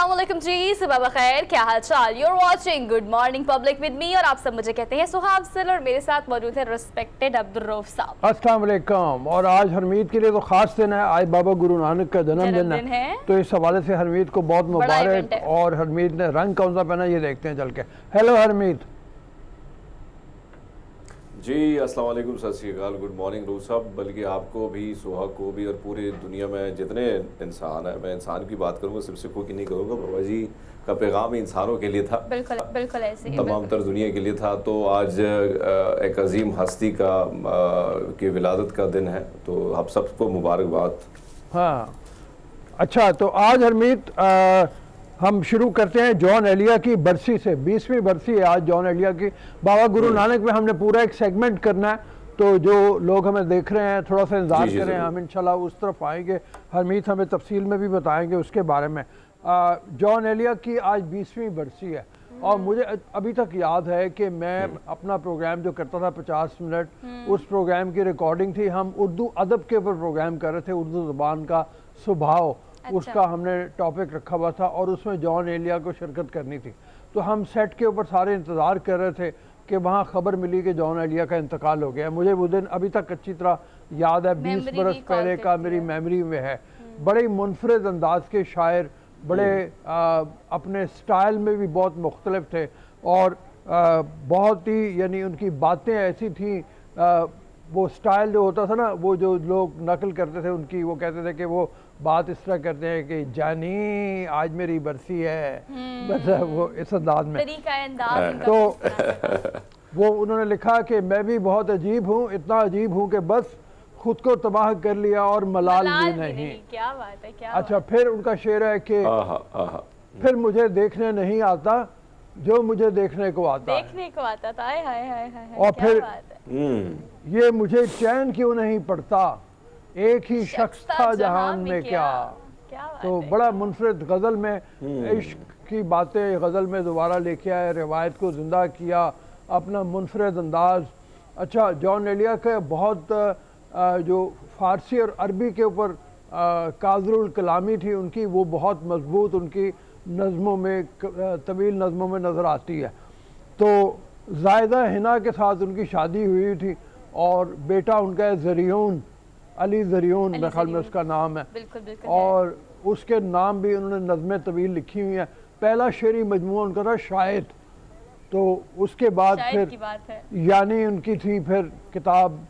अस्सलाम वालेकुम जी, सुबह बखैर, क्या हाल चाल। You're watching good morning public with me और आप सब मुझे कहते हैं सुहाब सिल और मेरे साथ मौजूद है रिस्पेक्टेड अब्दुल रऊफ साहब। अस्सलाम वालेकुम। और आज हरमीत के लिए तो खास दिन है, आज बाबा गुरु नानक का जन्मदिन है, तो इस हवाले से हरमीत को बहुत मुबारक। और हरमीत ने रंग कौन सा पहना ये देखते हैं चल के। हेलो हरमीत जी, अस्सलाम वालेकुम, सत श्री अकाल, गुड मॉर्निंग रूफ साहब। बल्कि आपको भी, सुहाग को भी और पूरी दुनिया में जितने इंसान है, मैं इंसान की बात करूँगा, सिर्फ सिखों की नहीं करूँगा। बाबा जी का पैगाम इंसानों के लिए था, बिल्कुल बिल्कुल ऐसे ही, तमाम तर दुनिया के लिए था। तो आज एक अजीम हस्ती का की विलादत का दिन है, तो आप सबको मुबारकबाद। हाँ अच्छा, तो आज हरमीत हम शुरू करते हैं जॉन एलिया की बरसी से। 20वीं बरसी है आज जॉन एलिया की। बाबा गुरु नानक में हमने पूरा एक सेगमेंट करना है, तो जो लोग हमें देख रहे हैं थोड़ा सा इंतजार करें, हम इंशाल्लाह उस तरफ आएंगे। हरमीत हमें तफसील में भी बताएंगे उसके बारे में। जॉन एलिया की आज 20वीं बरसी है और मुझे अभी तक याद है कि मैं अपना प्रोग्राम जो करता था 50 मिनट, उस प्रोग्राम की रिकॉर्डिंग थी। हम उर्दू अदब के ऊपर प्रोग्राम कर रहे थे, उर्दू ज़ुबान का स्वभाव, उसका हमने टॉपिक रखा हुआ था और उसमें जॉन एलिया को शिरकत करनी थी। तो हम सेट के ऊपर सारे इंतज़ार कर रहे थे कि वहाँ ख़बर मिली कि जॉन एलिया का इंतकाल हो गया। मुझे वो दिन अभी तक अच्छी तरह याद है, 20 बरस पहले का मेरी मेमोरी में है। बड़े मुनफरद अंदाज के शायर, बड़े अपने स्टाइल में भी बहुत मुख्तलिफ थे और बहुत ही, यानी उनकी बातें ऐसी थी, वो स्टाइल जो होता था ना, वो जो लोग नकल करते थे उनकी, वो कहते थे कि वो बात इस तरह करते हैं कि जानी आज मेरी बरसी है, मतलब वो इस अंदाज में तो वो उन्होंने लिखा कि मैं भी बहुत अजीब हूँ, इतना अजीब हूँ कि बस खुद को तबाह कर लिया और मलाल भी नहीं। क्या बात है, क्या अच्छा, फिर उनका शेर है कि फिर मुझे देखने नहीं आता जो मुझे देखने को आता था। हाय हाय हाय हाय। और फिर ये मुझे चैन क्यों नहीं पड़ता, एक ही शख्स था जहान में क्या। तो बड़ा मुनफरद गज़ल में इश्क की बातें गज़ल में दोबारा लेके आए, रिवायत को ज़िंदा किया, अपना मुनफरद अंदाज। अच्छा, जॉन एलिया के बहुत जो फ़ारसी और अरबी के ऊपर काज़रुल कलामी थी उनकी, वो बहुत मजबूत उनकी नज़मों में, तवील नज़मों में नज़र आती है। तो ज़ायदा हिना के साथ उनकी शादी हुई थी और बेटा उनका है ज़रियून, अली ज़रियून मेरे ख्याल में उसका नाम है। और उसके नाम भी उन्होंने नज़में तवील लिखी हुई हैं। पहला शेरी मजमूआ उनका था शायद। तो उसके बाद फिर यानी उनकी थी फिर किताब,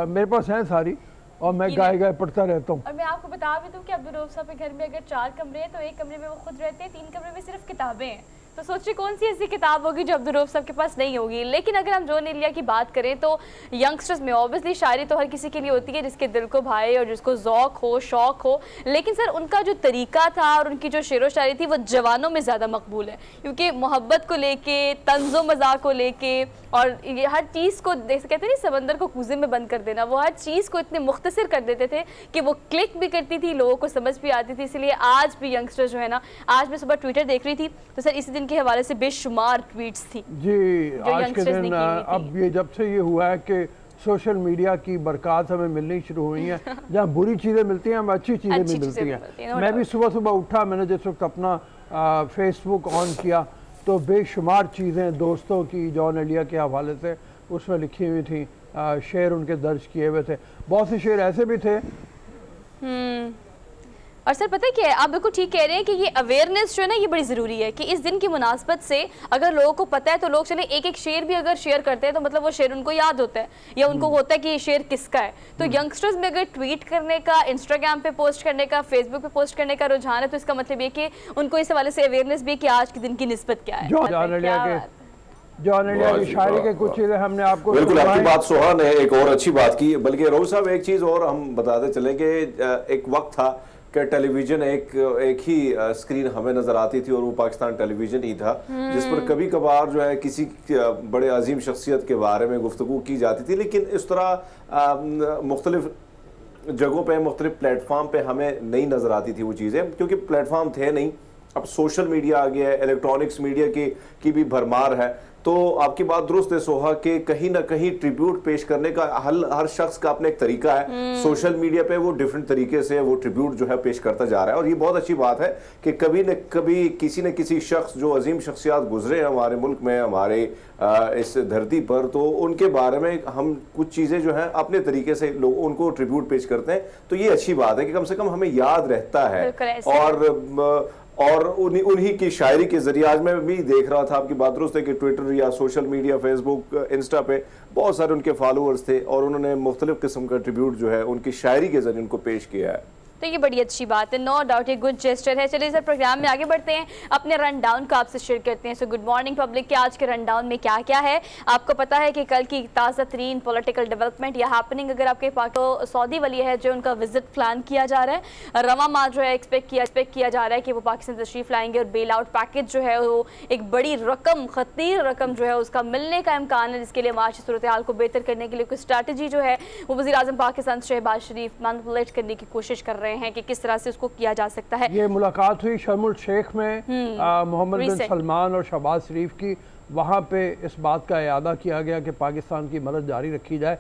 मेरे पास हैं सारी और मैं गाए गाए पढ़ता रहता हूँ। और मैं आपको बता भी दूं कि अब्दुल रऊफ साहब के घर में अगर 4 कमरे हैं तो एक कमरे में वो खुद रहते हैं, 3 कमरे में सिर्फ किताबें हैं। तो सोचिए कौन सी ऐसी किताब होगी जो अब्दुल रऊफ साहब के पास नहीं होगी। लेकिन अगर हम जॉन एलिया की बात करें तो यंगस्टर्स में ऑब्वियसली शायरी तो हर किसी के लिए होती है जिसके दिल को भाए और जिसको ज़ौक़ हो, शौक़ हो। लेकिन सर उनका जो तरीका था और उनकी जो शेर व शायरी थी वो जवानों में ज़्यादा मकबूल है, क्योंकि मोहब्बत को लेके, तंज़ो मज़ाक को लेके और ये हर चीज़ को, जैसे कहते नहीं समंदर को कूजे में बंद कर देना, वो हर चीज़ को इतने मुख्तसर कर देते थे कि वो क्लिक भी करती थी, लोगों को समझ भी आती थी। इसलिए आज भी यंगस्टर जो है ना, आज मैं सुबह ट्विटर देख रही थी तो सर इसी दिन के हवाले से बेशुमार ट्वीट्स थी जी आज के दिन। अब ये जब से ये हुआ है कि सोशल मीडिया की बरकत हमें मिलनी शुरू हुई हैं, जहाँ बुरी चीज़ें मिलती हैं हमें अच्छी चीज़ें भी मिलती हैं। मैं भी सुबह सुबह उठा, मैंने जिस वक्त अपना फेसबुक ऑन किया तो बेशुमार चीज़ें दोस्तों की जॉन एलिया के हवाले से उसमें लिखी हुई थी, शेर उनके दर्ज किए हुए थे। बहुत से शेर ऐसे भी थे। और सर पता है क्या है, आप बिल्कुल ठीक कह रहे हैं कि ये अवेयरनेस जो है ना ये बड़ी ज़रूरी है कि इस दिन की मुनासबत से अगर लोगों को पता है तो लोग चले एक एक शेर भी अगर शेयर करते हैं तो मतलब वो शेर उनको याद होता है या उनको होता है कि ये शेर किसका है। तो यंगस्टर्स में अगर ट्वीट करने का, इंस्टाग्राम पे पोस्ट करने का, फेसबुक पे पोस्ट करने का रुझान है तो इसका मतलब ये कि उनको इस हवाले से अवेयरनेस भी कि आज के दिन की निस्बत क्या है। जॉन एलिया की शायरी के कुछ चीज़ें हमने आपको, बिल्कुल आपकी बात सुहा ने एक और अच्छी बात की। बल्कि रऊफ साहब एक चीज़ और हम बताते चले कि एक वक्त था कि टेलीविजन एक ही स्क्रीन हमें नजर आती थी और वो पाकिस्तान टेलीविजन ही था, जिस पर कभी कभार जो है किसी बड़े अजीम शख्सियत के बारे में गुफ्तगू की जाती थी। लेकिन इस तरह मुख्तलिफ जगहों पे, मुख्तलिफ प्लेटफॉर्म पे हमें नहीं नजर आती थी वो चीज़ें, क्योंकि प्लेटफॉर्म थे नहीं। अब सोशल मीडिया आ गया है, इलेक्ट्रॉनिक्स मीडिया की भी भरमार है, तो आपकी बात दुरुस्त है सोहा कि कहीं ना कहीं ट्रिब्यूट पेश करने का हर शख्स का अपना एक तरीका है। सोशल मीडिया पे वो डिफरेंट तरीके से वो ट्रिब्यूट जो है पेश करता जा रहा है, और ये बहुत अच्छी बात है कि कभी न कभी किसी न किसी शख्स जो अजीम शख्सियात गुजरे हैं हमारे मुल्क में, हमारे इस धरती पर, तो उनके बारे में हम कुछ चीज़ें जो है अपने तरीके से लोग उनको ट्रिब्यूट पेश करते हैं। तो ये अच्छी बात है कि कम से कम हमें याद रहता है। और उन्हीं की शायरी के जरिए आज मैं भी देख रहा था, आपकी बात दुरुस्त है कि ट्विटर या सोशल मीडिया, फेसबुक, इंस्टा पे बहुत सारे उनके फॉलोअर्स थे और उन्होंने मुख्तलिफ किस्म का ट्रिब्यूट जो है उनकी शायरी के जरिए उनको पेश किया है। तो ये बड़ी अच्छी बात है, नो डाउट ये गुड जेस्चर है। चलिए सर प्रोग्राम में आगे बढ़ते हैं, अपने रन डाउन को आपसे शेयर करते हैं। सो गुड मॉर्निंग पब्लिक के आज के रन डाउन में क्या क्या है आपको पता है कि कल की ताज़ा तरीन पॉलिटिकल डेवलपमेंट या हैपनिंग अगर आपके पास, तो सऊदी वली है जो उनका विजिट प्लान किया जा रहा है। रवा माह जो है एक्सपेक्ट किया जा रहा है कि वो पाकिस्तान तशरीफ लाएंगे और बेल आउट पैकेज जो है वो एक बड़ी रकम, खतीर रकम जो है उसका मिलने का इम्कान है, जिसके लिए माशी सूरत हाल को बेहतर करने के लिए कोई स्ट्रैटेजी जो है वो वज़ीर आज़म पाकिस्तान शहबाज शरीफ मैनिपुलेट करने की कोशिश कर रहे हैं कि किस तरह से उसको किया जा सकता है। ये मुलाकात हुई शर्म उल शेख में मोहम्मद बिन सलमान और शहबाज शरीफ की, वहाँ पे इस बात का इयादा किया गया कि पाकिस्तान की मदद जारी रखी जाए।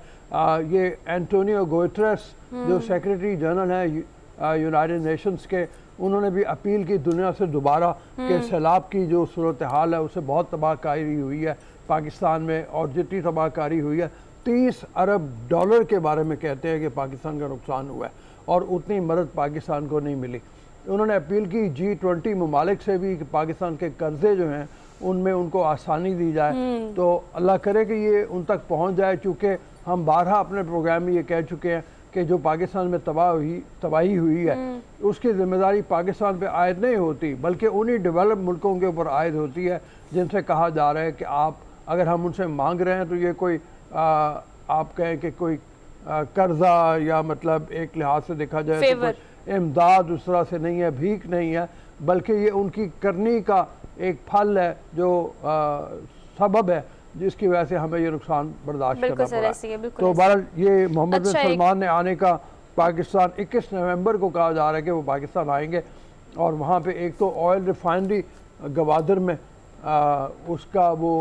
ये एंटोनियो गुतेरेस जो सेक्रेटरी जनरल है यूनाइटेड नेशंस के, उन्होंने भी अपील की दुनिया से दोबारा कि सैलाब की जो सूरत हाल है उससे बहुत तबाहकारी हुई है पाकिस्तान में, और जितनी तबाहकारी हुई है 30 अरब डॉलर के बारे में कहते हैं कि पाकिस्तान का नुकसान हुआ है और उतनी मदद पाकिस्तान को नहीं मिली। उन्होंने अपील की G20 ममालिक से भी कि पाकिस्तान के कर्जे जो हैं उनमें उनको आसानी दी जाए। तो अल्लाह करे कि ये उन तक पहुंच जाए, चूँकि हम बारहा अपने प्रोग्राम में ये कह चुके हैं कि जो पाकिस्तान में तबाही हुई है उसकी जिम्मेदारी पाकिस्तान पे आयद नहीं होती, बल्कि उन्हीं डेवलप मुल्कों के ऊपर आयद होती है जिनसे कहा जा रहा है कि आप अगर हम उनसे मांग रहे हैं तो ये कोई आप कहें कि कोई कर्जा या मतलब एक लिहाज से देखा जाए तो इमदाद उस तरह से नहीं है, भीख नहीं है, बल्कि ये उनकी करनी का एक फल है जो सबब है जिसकी वजह से हमें ये नुकसान बर्दाश्त करना पड़ा है। तो बहरहाल ये मोहम्मद बिन सलमान ने आने का पाकिस्तान 21 नवंबर को कहा जा रहा है कि वो पाकिस्तान आएंगे और वहाँ पे एक तो ऑयल रिफाइनरी गवादर में उसका वो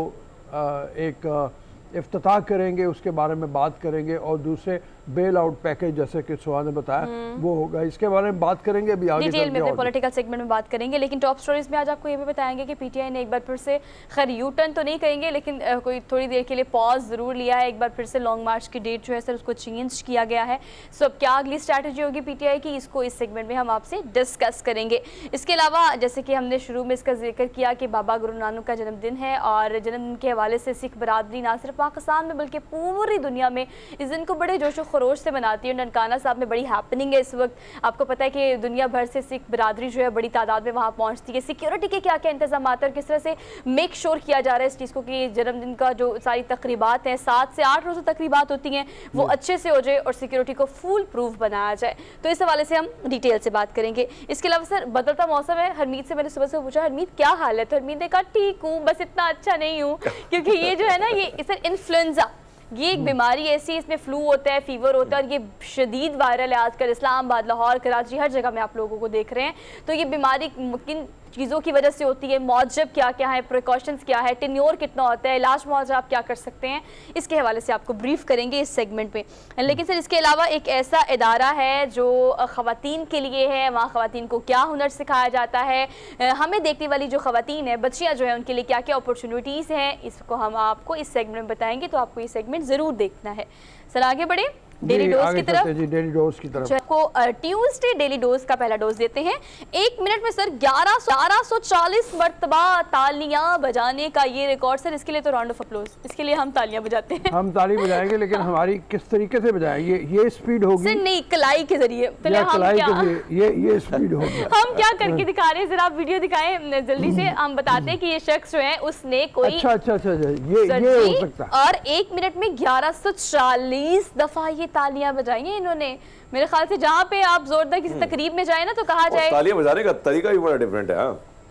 एक इफ्तिताह करेंगे, उसके बारे में बात करेंगे, और दूसरे बेल आउट पैकेज जैसे कि सुहा ने बताया वो होगा। इसके बारे में बात करेंगे अभी आगे डिटेल में, अपने पॉलिटिकल सेगमेंट में बात करेंगे। लेकिन टॉप स्टोरीज में आज आपको ये भी बताएंगे कि पीटीआई ने एक बार फिर से, खैर यू टर्न तो नहीं करेंगे लेकिन कोई थोड़ी देर के लिए पॉज ज़रूर लिया है। एक बार फिर से लॉन्ग मार्च की डेट जो है सर उसको चेंज किया गया है। सो अब क्या अगली स्ट्रैटेजी होगी पीटीआई की, इसको इस सेगमेंट में हम आपसे डिस्कस करेंगे। इसके अलावा जैसे कि हमने शुरू में इसका जिक्र किया कि बाबा गुरु नानक का जन्मदिन है, और जन्मदिन के हवाले से सिख बरादरी ना सिर्फ पाकिस्तान में बल्कि पूरी दुनिया में इस दिन को बड़े जोशो खरोश से मनाती है। ननकाना साहब में बड़ी हैपनिंग है इस वक्त। आपको पता है कि दुनिया भर से सिख बिरादरी जो है बड़ी तादाद में वहाँ पहुँचती है। सिक्योरिटी के क्या क्या इंतजाम और किस तरह से मेक श्योर किया जा रहा है इस चीज़ को कि जन्मदिन का जो सारी तकरीबात हैं 7 से 8 रोज़ तकरीबात होती हैं वो अच्छे से हो जाए और सिक्योरिटी को फुल प्रूफ बनाया जाए। तो इस हवाले से हम डिटेल से बात करेंगे। इसके अलावा सर बदलता मौसम है, हरमीत से मैंने सुबह से पूछा हरमीत क्या हाल है, तो हरमीत ने कहा ठीक हूँ, बस इतना अच्छा नहीं हूँ, क्योंकि ये जो है ना ये सर इन्फ्लुएंजा, ये एक बीमारी ऐसी, इसमें फ्लू होता है, फीवर होता है, और ये शदीद वायरल है आजकल। इस्लामाबाद, लाहौर, कराची, हर जगह में आप लोगों को देख रहे हैं। तो ये बीमारी किन चीज़ों की वजह से होती है, मौजब क्या क्या है, प्रिकॉशंस क्या है, टेन्योर कितना होता है, इलाज मुआवजा आप क्या कर सकते हैं, इसके हवाले से आपको ब्रीफ करेंगे इस सेगमेंट पे। लेकिन सर इसके अलावा एक ऐसा इदारा है जो ख़वातीन के लिए है, वहाँ ख़वातीन को क्या हुनर सिखाया जाता है, हमें देखने वाली जो ख़वातीन है, बच्चियाँ जो है, उनके लिए क्या क्या अपॉर्चुनिटीज़ हैं, इसको हम आपको इस सेगमेंट में बताएंगे। तो आपको ये सेगमेंट ज़रूर देखना है। सर आगे बढ़े डेली डोज की तरफ। जी डेली डोज की तरफ आपको ट्यूसडे डेली डोज का पहला डोज देते हैं। 1 मिनट में सर 1140 मरतबा तालियां बजाने का ये रिकॉर्ड सर, इसके लिए तो राउंड ऑफ अप्लॉज, इसके लिए हम तालियां बजाते हैं। हम ताली बजाएंगे लेकिन हमारी किस तरीके से बजाएंगे, ये स्पीड होगी सर नहीं, कलाई के जरिए। पहले हम क्या ये स्पीड होगी हम क्या करके दिखा रहे हैं, जरा आप वीडियो दिखाएं जल्दी से। हम बताते हैं कि ये शख्स जो है उसने कोई अच्छा ये हो सकता है, और 1 मिनट में 1140 दफा ये तालियां बजाई हैं इन्होंने। मेरे ख्याल से जहाँ पे आप जोरदार किसी तकरीब में जाए ना तो कहा जाए, तालियां बजाने का तरीका भी बड़ा डिफरेंट है।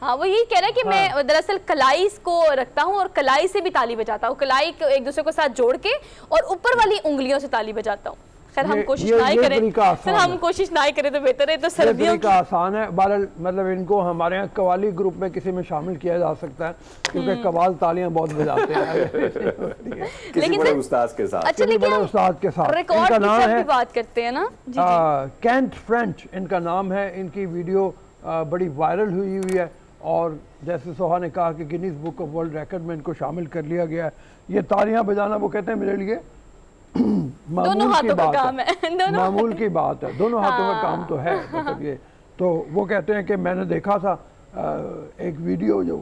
हाँ वो यही कह रहा है कि मैं दरअसल कलाई को रखता हूँ और कलाई से भी ताली बजाता हूँ, कलाई को एक दूसरे को साथ जोड़ के और ऊपर वाली उंगलियों से ताली बजाता हूँ। खैर हम ये- कोशिश ये- ना ही ये करें तरीका सर, आसान हम है। कोशिश ना ही करें तो बेहतर है। तो ये सर्दियों तरीका आसान है। बहरहाल मतलब इनको हमारे यहाँ कवाली ग्रुप में किसी में शामिल किया जा सकता है, क्योंकि कवाल तालियां बहुत बजाते हैं किसी लेकिन बड़े सर- उस्ताद के साथ। अच्छा किसी लेकिन बड़े हम उस्ताद के साथ। रिकॉर्ड इनका की नाम सब है भी बात करते हैं ना जी जी। कैंट फ्रेंच इनका नाम है। इनकी वीडियो बड़ी वायरल हुई है और जैसे सोहा ने कहा कि Guinness book of world record में इनको शामिल कर लिया गया है। ये तालियां बजाना वो कहते हैं मेरे लिए दोनों मामूल की हाथों का बात काम है दोनों मामूल की बात है। दोनों हाथों का काम तो है। मतलब ये तो वो कहते हैं कि मैंने देखा था एक वीडियो जो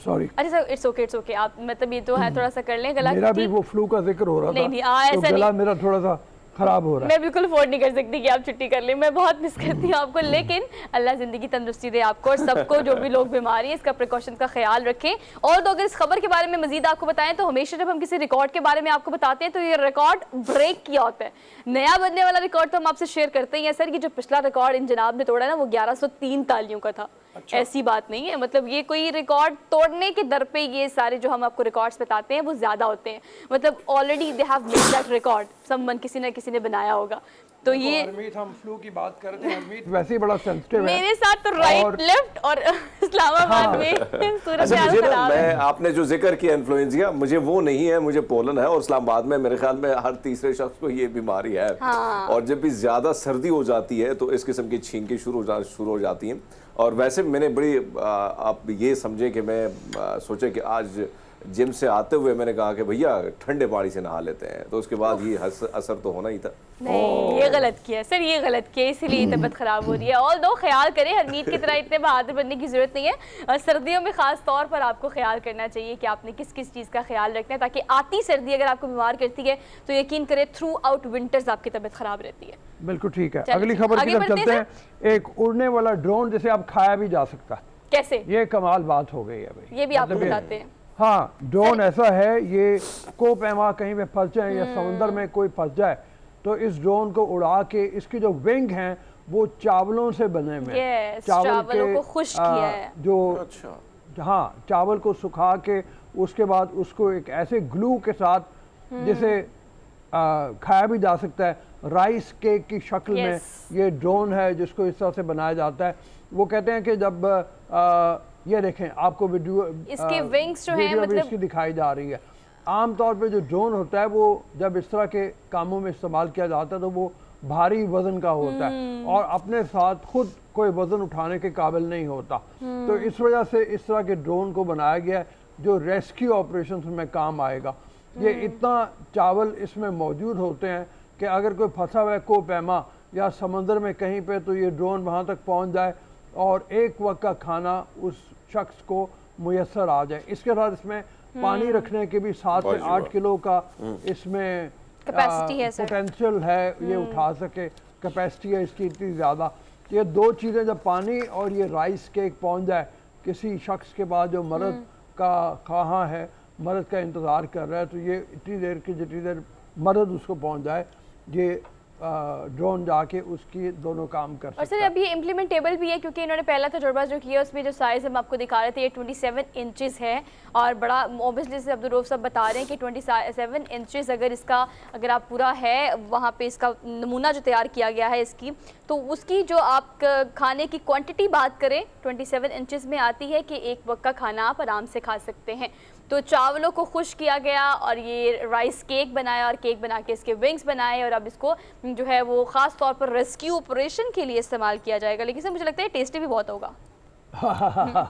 सॉरी अच्छा सर, इट्स ओके आप मतलब ये तो है, थोड़ा सा कर लें गला मेरा भी ठीक? वो फ्लू का जिक्र हो रहा था, नहीं, नहीं, तो ऐसा गला नहीं। मेरा थोड़ा सा खराब हो रहा है। मैं बिल्कुल अफोर्ड नहीं कर सकती कि आप छुट्टी कर लें, मैं बहुत मिस करती हूँ आपको, लेकिन अल्लाह ज़िंदगी तंदुरुस्ती दे आपको और सबको, जो भी लोग बीमारी है इसका प्रिकॉशन का ख्याल रखें। और तो अगर इस खबर के बारे में मजीद आपको बताएं तो हमेशा जब हम किसी रिकॉर्ड के बारे में आपको बताते हैं तो ये रिकॉर्ड ब्रेक किया होता है। नया बनने वाला रिकॉर्ड तो हम आपसे शेयर करते ही हैं सर, कि जो पिछला रिकॉर्ड इन जनाब ने तोड़ा ना वो 1103 तालियों का था। ऐसी बात नहीं है, मतलब ये कोई रिकॉर्ड तोड़ने के दर पे ये सारे जो हम आपको रिकॉर्ड्स बताते हैं वो ज्यादा होते हैं, मतलब already they have made that record, someone किसी न किसी ने बनाया होगा। तो ये हरमीत हम फ्लू की बात कर रहे हैं। हरमीत वैसे ही बड़ा सेंसिटिव है। मेरे साथ तो राइट और- लेफ्ट और इस्लामाबाद में सूरत अच्छा हाल मुझे ना, खराब है। मैं आपने जो जिक्र किया इन्फ्लुएंजा, मुझे वो नहीं है, मुझे पोलन है और इस्लामाबाद में मेरे ख्याल में हर तीसरे शख्स को ये बीमारी है। हाँ। और जब भी ज्यादा सर्दी हो जाती है तो इस किस्म की छींकें शुरू हो जाती हैं। और वैसे मैंने बड़ी आप ये समझे कि मैं सोचे कि आज जिम से आते हुए मैंने कहा कि भैया ठंडे पानी से नहा लेते हैं, तो उसके बाद ये असर तो होना ही था। नहीं, ये गलत किया सर, ये गलत किया, इसीलिए तबीयत खराब हो रही है। और दो ख्याल करें, हरमीत की तरह इतने बहादुर बनने की जरूरत नहीं है। और सर्दियों में खास तौर पर आपको ख्याल करना चाहिए कि आपने किस किस चीज़ का ख्याल रखना है, ताकि आती सर्दी अगर आपको बीमार करती है तो यकीन करें थ्रू आउट विंटर्स आपकी तबीयत खराब रहती है। बिल्कुल ठीक है। चलिए, अगली खबर की आगे तरफ बढ़ते चलते हैं हैं। एक उड़ने वाला ड्रोन जिसे अब खाया भी जा सकता है, कैसे, ये कमाल बात हो गई है भाई। ये भी आपको मतलब बताते हैं। हाँ, ड्रोन ऐसा है, ये को पैमा कहीं पे फंस जाए या समंदर में कोई फंस जाए तो इस ड्रोन को उड़ा के इसकी जो विंग हैं वो चावलों से बने हुए हैं। Yes, चावलों को खुश्क किया है। जो अच्छा, हाँ, चावल को सुखा के उसके बाद उसको एक ऐसे ग्लू के साथ जिसे खाया भी जा सकता है, राइस केक की शक्ल में ये ड्रोन है जिसको इस तरह से बनाया जाता है। वो कहते हैं कि जब ये देखें आपको वीडियो इसके विंग्स जो हैं वीडियो भी मतलब इसकी दिखाई जा रही है। आमतौर पे जो ड्रोन होता है वो जब इस तरह के कामों में इस्तेमाल किया जाता है तो वो भारी वजन का होता है और अपने साथ खुद कोई वजन उठाने के काबिल नहीं होता। तो इस वजह से इस तरह के ड्रोन को बनाया गया है जो रेस्क्यू ऑपरेशन में काम आएगा। ये इतना चावल इसमें मौजूद होते हैं कि अगर कोई फंसा हुआ है को पैमा या समंदर में कहीं पे तो ये ड्रोन वहाँ तक पहुँच जाए और एक वक्त का खाना उस शख्स को मुयसर आ जाए। इसके साथ इसमें पानी रखने के भी 7 से 8 किलो का इसमें कैपेसिटी है सर। पोटेंशियल है, ये उठा सके, कैपेसिटी है इसकी इतनी ज़्यादा। ये दो चीज़ें जब पानी और ये राइस केक पहुंच जाए किसी शख्स के पास जो मर्द का कहाँ है, मर्द का इंतज़ार कर रहा है, तो ये इतनी देर की जितनी देर मर्द उसको पहुंच जाए ये ड्रोन जाके उसकी दोनों काम कर सकता और सर है। अब ये इम्प्लीमेंटेबल भी है क्योंकि इन्होंने पहला तजुर्बा जो किया उसमें जो साइज़ हम आपको दिखा रहे थे ये 27 इंचेस है और बड़ा ऑब्वियसली जैसे अब्दुल रऊफ साहब बता रहे हैं कि 27 इंचेस अगर आप पूरा है वहाँ पे इसका नमूना जो तैयार किया गया है इसकी, तो उसकी जो आप खाने की क्वांटिटी बात करें 27 इंचेस में आती है कि एक वक्त का खाना आप आराम से खा सकते हैं। तो चावलों को खुश किया गया और ये राइस केक बनाया और केक बना के इसके विंग्स बनाए और अब इसको जो है वो ख़ास तौर पर रेस्क्यू ऑपरेशन के लिए इस्तेमाल किया जाएगा। लेकिन सर मुझे लगता है टेस्टी भी बहुत होगा।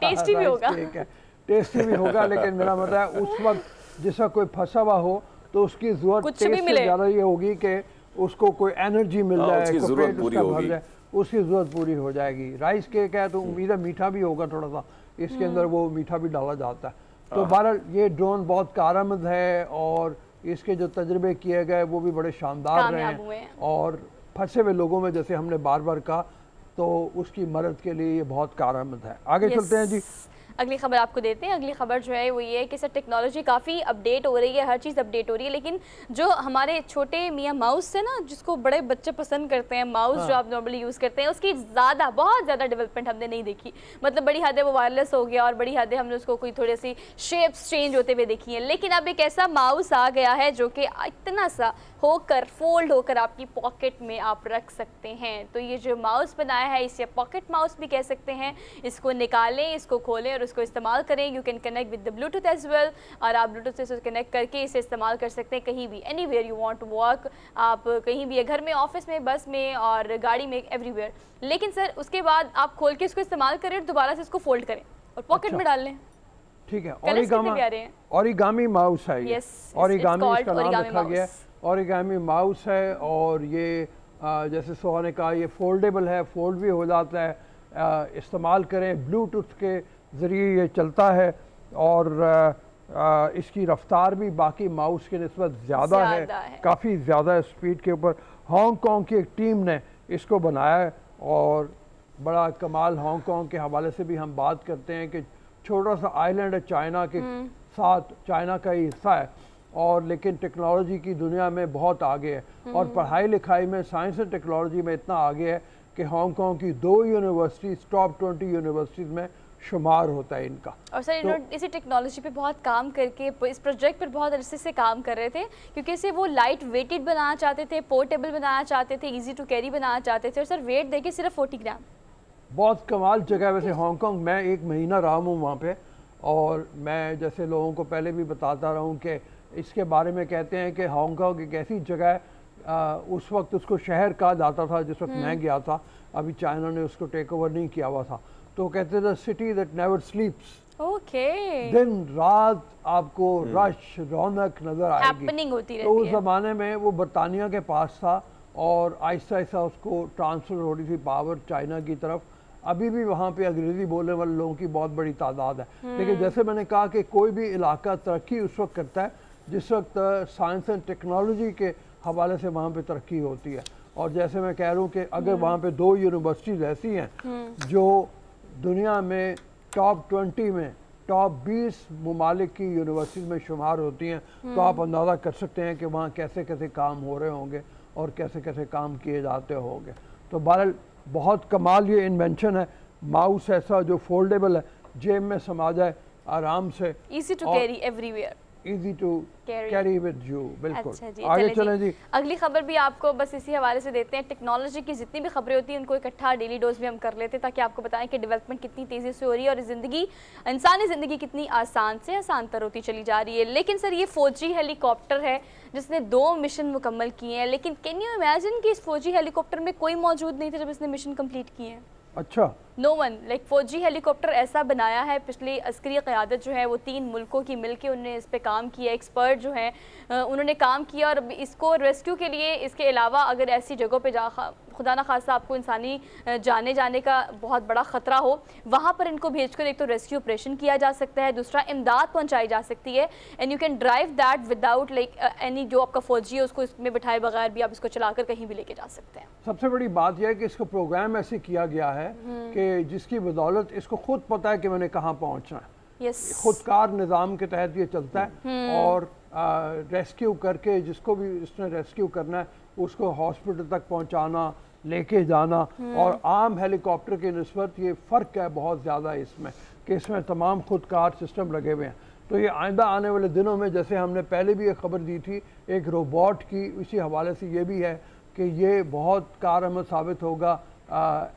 टेस्टी भी होगा, ठीक है, टेस्टी भी होगा, लेकिन मेरा मतलब है उस वक्त जिसका कोई फंसा हुआ हो तो उसकी जरूरत कुछ टेस्ट भी से मिले। ज़्यादा ये होगी कि उसको कोई एनर्जी मिल हाँ, जाए, उसकी उसको ज़रूरत पेट पूरी उसका भर होगी। जाए, उसकी ज़रूरत पूरी हो जाएगी। राइस केक है तो उम्मीद है मीठा भी होगा थोड़ा सा, इसके अंदर वो मीठा भी डाला जाता है। तो बहरहाल ये ड्रोन बहुत कारआमद है और इसके जो तजर्बे किए गए वो भी बड़े शानदार रहे कामयाब हुए हैं। हैं और फंसे हुए लोगों में जैसे हमने बार बार कहा तो उसकी मदद के लिए ये बहुत कारआमद है। आगे चलते हैं जी। अगली खबर आपको देते हैं। अगली खबर जो है वो ये है कि सर टेक्नोलॉजी काफ़ी अपडेट हो रही है, हर चीज़ अपडेट हो रही है, लेकिन जो हमारे छोटे मियाँ माउस है ना, जिसको बड़े बच्चे पसंद करते हैं, माउस जो आप नॉर्मली यूज़ करते हैं, उसकी बहुत ज़्यादा डेवलपमेंट हमने नहीं देखी। मतलब बड़ी हद वो वायरलेस हो गया और बड़ी हद हमने उसको कोई थोड़ी सी शेप्स चेंज होते हुए देखी हैं। लेकिन अब एक ऐसा माउस आ गया है जो कि इतना सा होकर फोल्ड होकर आपकी पॉकेट में आप रख सकते हैं। तो ये जो माउस बनाया है इसे पॉकेट माउस भी कह सकते हैं। इसको निकालें, इसको खोलें और उसको इस्तेमाल करें। You can connect with the Bluetooth as well, और आप ब्लूटूथ से कनेक्ट करके इसे इस्तेमाल कर सकते हैं कहीं भी, anywhere you want to work. आप कहीं भी, घर में, ऑफिस में, बस में और गाड़ी में, एवरीवेयर। लेकिन सर उसके बाद आप खोल के इसको इस्तेमाल करें और दोबारा से इसको फोल्ड करें और पॉकेट में डाल लें। ठीक है, ओरिगामी माउस है ये। ओरिगामी इसका नाम रखा गया है, ओरिगामी माउस है। और ये जैसे सोहा ने कहा, ये फोल्डेबल है, फोल्ड भी हो जाता है। इस्तेमाल करें, ब्लूटूथ के ज़रिए ये चलता है और इसकी रफ्तार भी बाकी माउस के निस्बत ज़्यादा है, काफ़ी ज़्यादा स्पीड के ऊपर। हांगकांग की एक टीम ने इसको बनाया है और बड़ा कमाल। हांगकांग के हवाले से भी हम बात करते हैं कि छोटा सा आइलैंड है चाइना के साथ, चाइना का ही हिस्सा है, और लेकिन टेक्नोलॉजी की दुनिया में बहुत आगे है और पढ़ाई लिखाई में, साइंस एंड टेक्नोलॉजी में इतना आगे है कि हांगकांग की 2 यूनिवर्सिटीज़ टॉप 20 यूनिवर्सिटीज़ में शुमार होता है इनका। और सर इन्होंने इसी टेक्नोलॉजी पे बहुत काम करके इस प्रोजेक्ट पर बहुत अच्छे से काम कर रहे थे, क्योंकि इसे वो लाइट वेटेड बनाना चाहते थे, पोर्टेबल बनाना चाहते थे, इजी टू कैरी बनाना चाहते थे। और सर वेट देखिए सिर्फ 40 ग्राम। बहुत कमाल जगह है वैसे हांगकांग। मैं 1 महीना रहा हूँ वहाँ पे, और मैं जैसे लोगों को पहले भी बताता रहा हूँ कि इसके बारे में कहते हैं कि हांगकांग एक ऐसी जगह है, उस वक्त उसको शहर कहा जाता था जिस वक्त मैं गया था, अभी चाइना ने उसको टेक ओवर नहीं किया हुआ था। तो कहते थे सिटी दैट नेवर स्लीप्स। ओके। दिन रात आपको रश, रौनक नजर आएगी। होती रहती तो उस ज़माने में वो बरतानिया के पास था और आहिस्ता आहिस्ता उसको ट्रांसफ़र हो रही थी पावर चाइना की तरफ। अभी भी वहाँ पे अंग्रेज़ी बोलने वाले लोगों की बहुत बड़ी तादाद है। लेकिन जैसे मैंने कहा कि कोई भी इलाका तरक्की उस वक्त करता है जिस वक्त साइंस एंड टेक्नोलॉजी के हवाले से वहाँ पे तरक्की होती है। और जैसे मैं कह रहा हूँ कि अगर वहाँ पे 2 यूनिवर्सिटीज़ ऐसी हैं जो दुनिया में टॉप 20 में, टॉप 20 ममालिक की यूनिवर्सिटीज़ में शुमार होती हैं, तो आप अंदाज़ा कर सकते हैं कि वहाँ कैसे कैसे काम हो रहे होंगे और कैसे कैसे काम किए जाते होंगे। तो बहरहाल बहुत कमाल ये इन्वेंशन है। माउस ऐसा जो फोल्डेबल है, जेब में समा जाए आराम से, easy to carry everywhere, easy to carry with you. बिल्कुल। अच्छा जी, आगे चलें जी। अगली खबर भी आपको बस इसी हवाले से देते हैं। टेक्नोलॉजी की जितनी भी खबरें होती हैं उनको इकट्ठा डेली डोज भी हम कर लेते हैं, ताकि आपको बताएं कि डेवलपमेंट कितनी तेज़ी से हो रही है और ज़िंदगी, इंसानी ज़िंदगी कितनी आसान से आसान तर होती चली जा रही है। लेकिन सर ये फौजी हेलीकॉप्टर है जिसने 2 मिशन मुकम्मल किए हैं, लेकिन कैन यू इमेजिन कि इस फौजी हेलीकॉप्टर में कोई मौजूद नहीं था जब इसने मिशन कंप्लीट किए हैं। अच्छा। नो वन, लाइक फौजी हेलीकॉप्टर ऐसा बनाया है, पिछली अस्करी क़यादत जो है वो 3 मुल्कों की मिलके उन्होंने इस पे काम किया, एक्सपर्ट जो हैं उन्होंने काम किया। और इसको रेस्क्यू के लिए, इसके अलावा अगर ऐसी जगहों पे खुदा ना खासा आपको इंसानी जाने का बहुत बड़ा ख़तरा हो, वहाँ पर इनको भेजकर एक तो रेस्क्यू ऑपरेशन किया जा सकता है, दूसरा इमदाद पहुँचाई जा सकती है। And you can drive that without like any, जो आपका फ़ौजी है उसको इसमें बिठाए बगैर भी आप इसको चलाकर कहीं भी लेके जा सकते हैं। सबसे बड़ी बात यह है कि इसका प्रोग्राम ऐसे किया गया है कि जिसकी बदौलत इसको खुद पता है कि मैंने कहाँ पहुँचना है। खुदकार निज़ाम के तहत ये चलता है और रेस्क्यू करके जिसको भी इसने रेस्क्यू करना है उसको हॉस्पिटल तक पहुंचाना, लेके जाना। और आम हेलीकॉप्टर की निस्बत ये फ़र्क है बहुत ज़्यादा इसमें कि इसमें तमाम खुदकार सिस्टम लगे हुए हैं। तो ये आइंदा आने वाले दिनों में, जैसे हमने पहले भी एक खबर दी थी एक रोबोट की, इसी हवाले से ये भी है कि ये बहुत कारआमद साबित होगा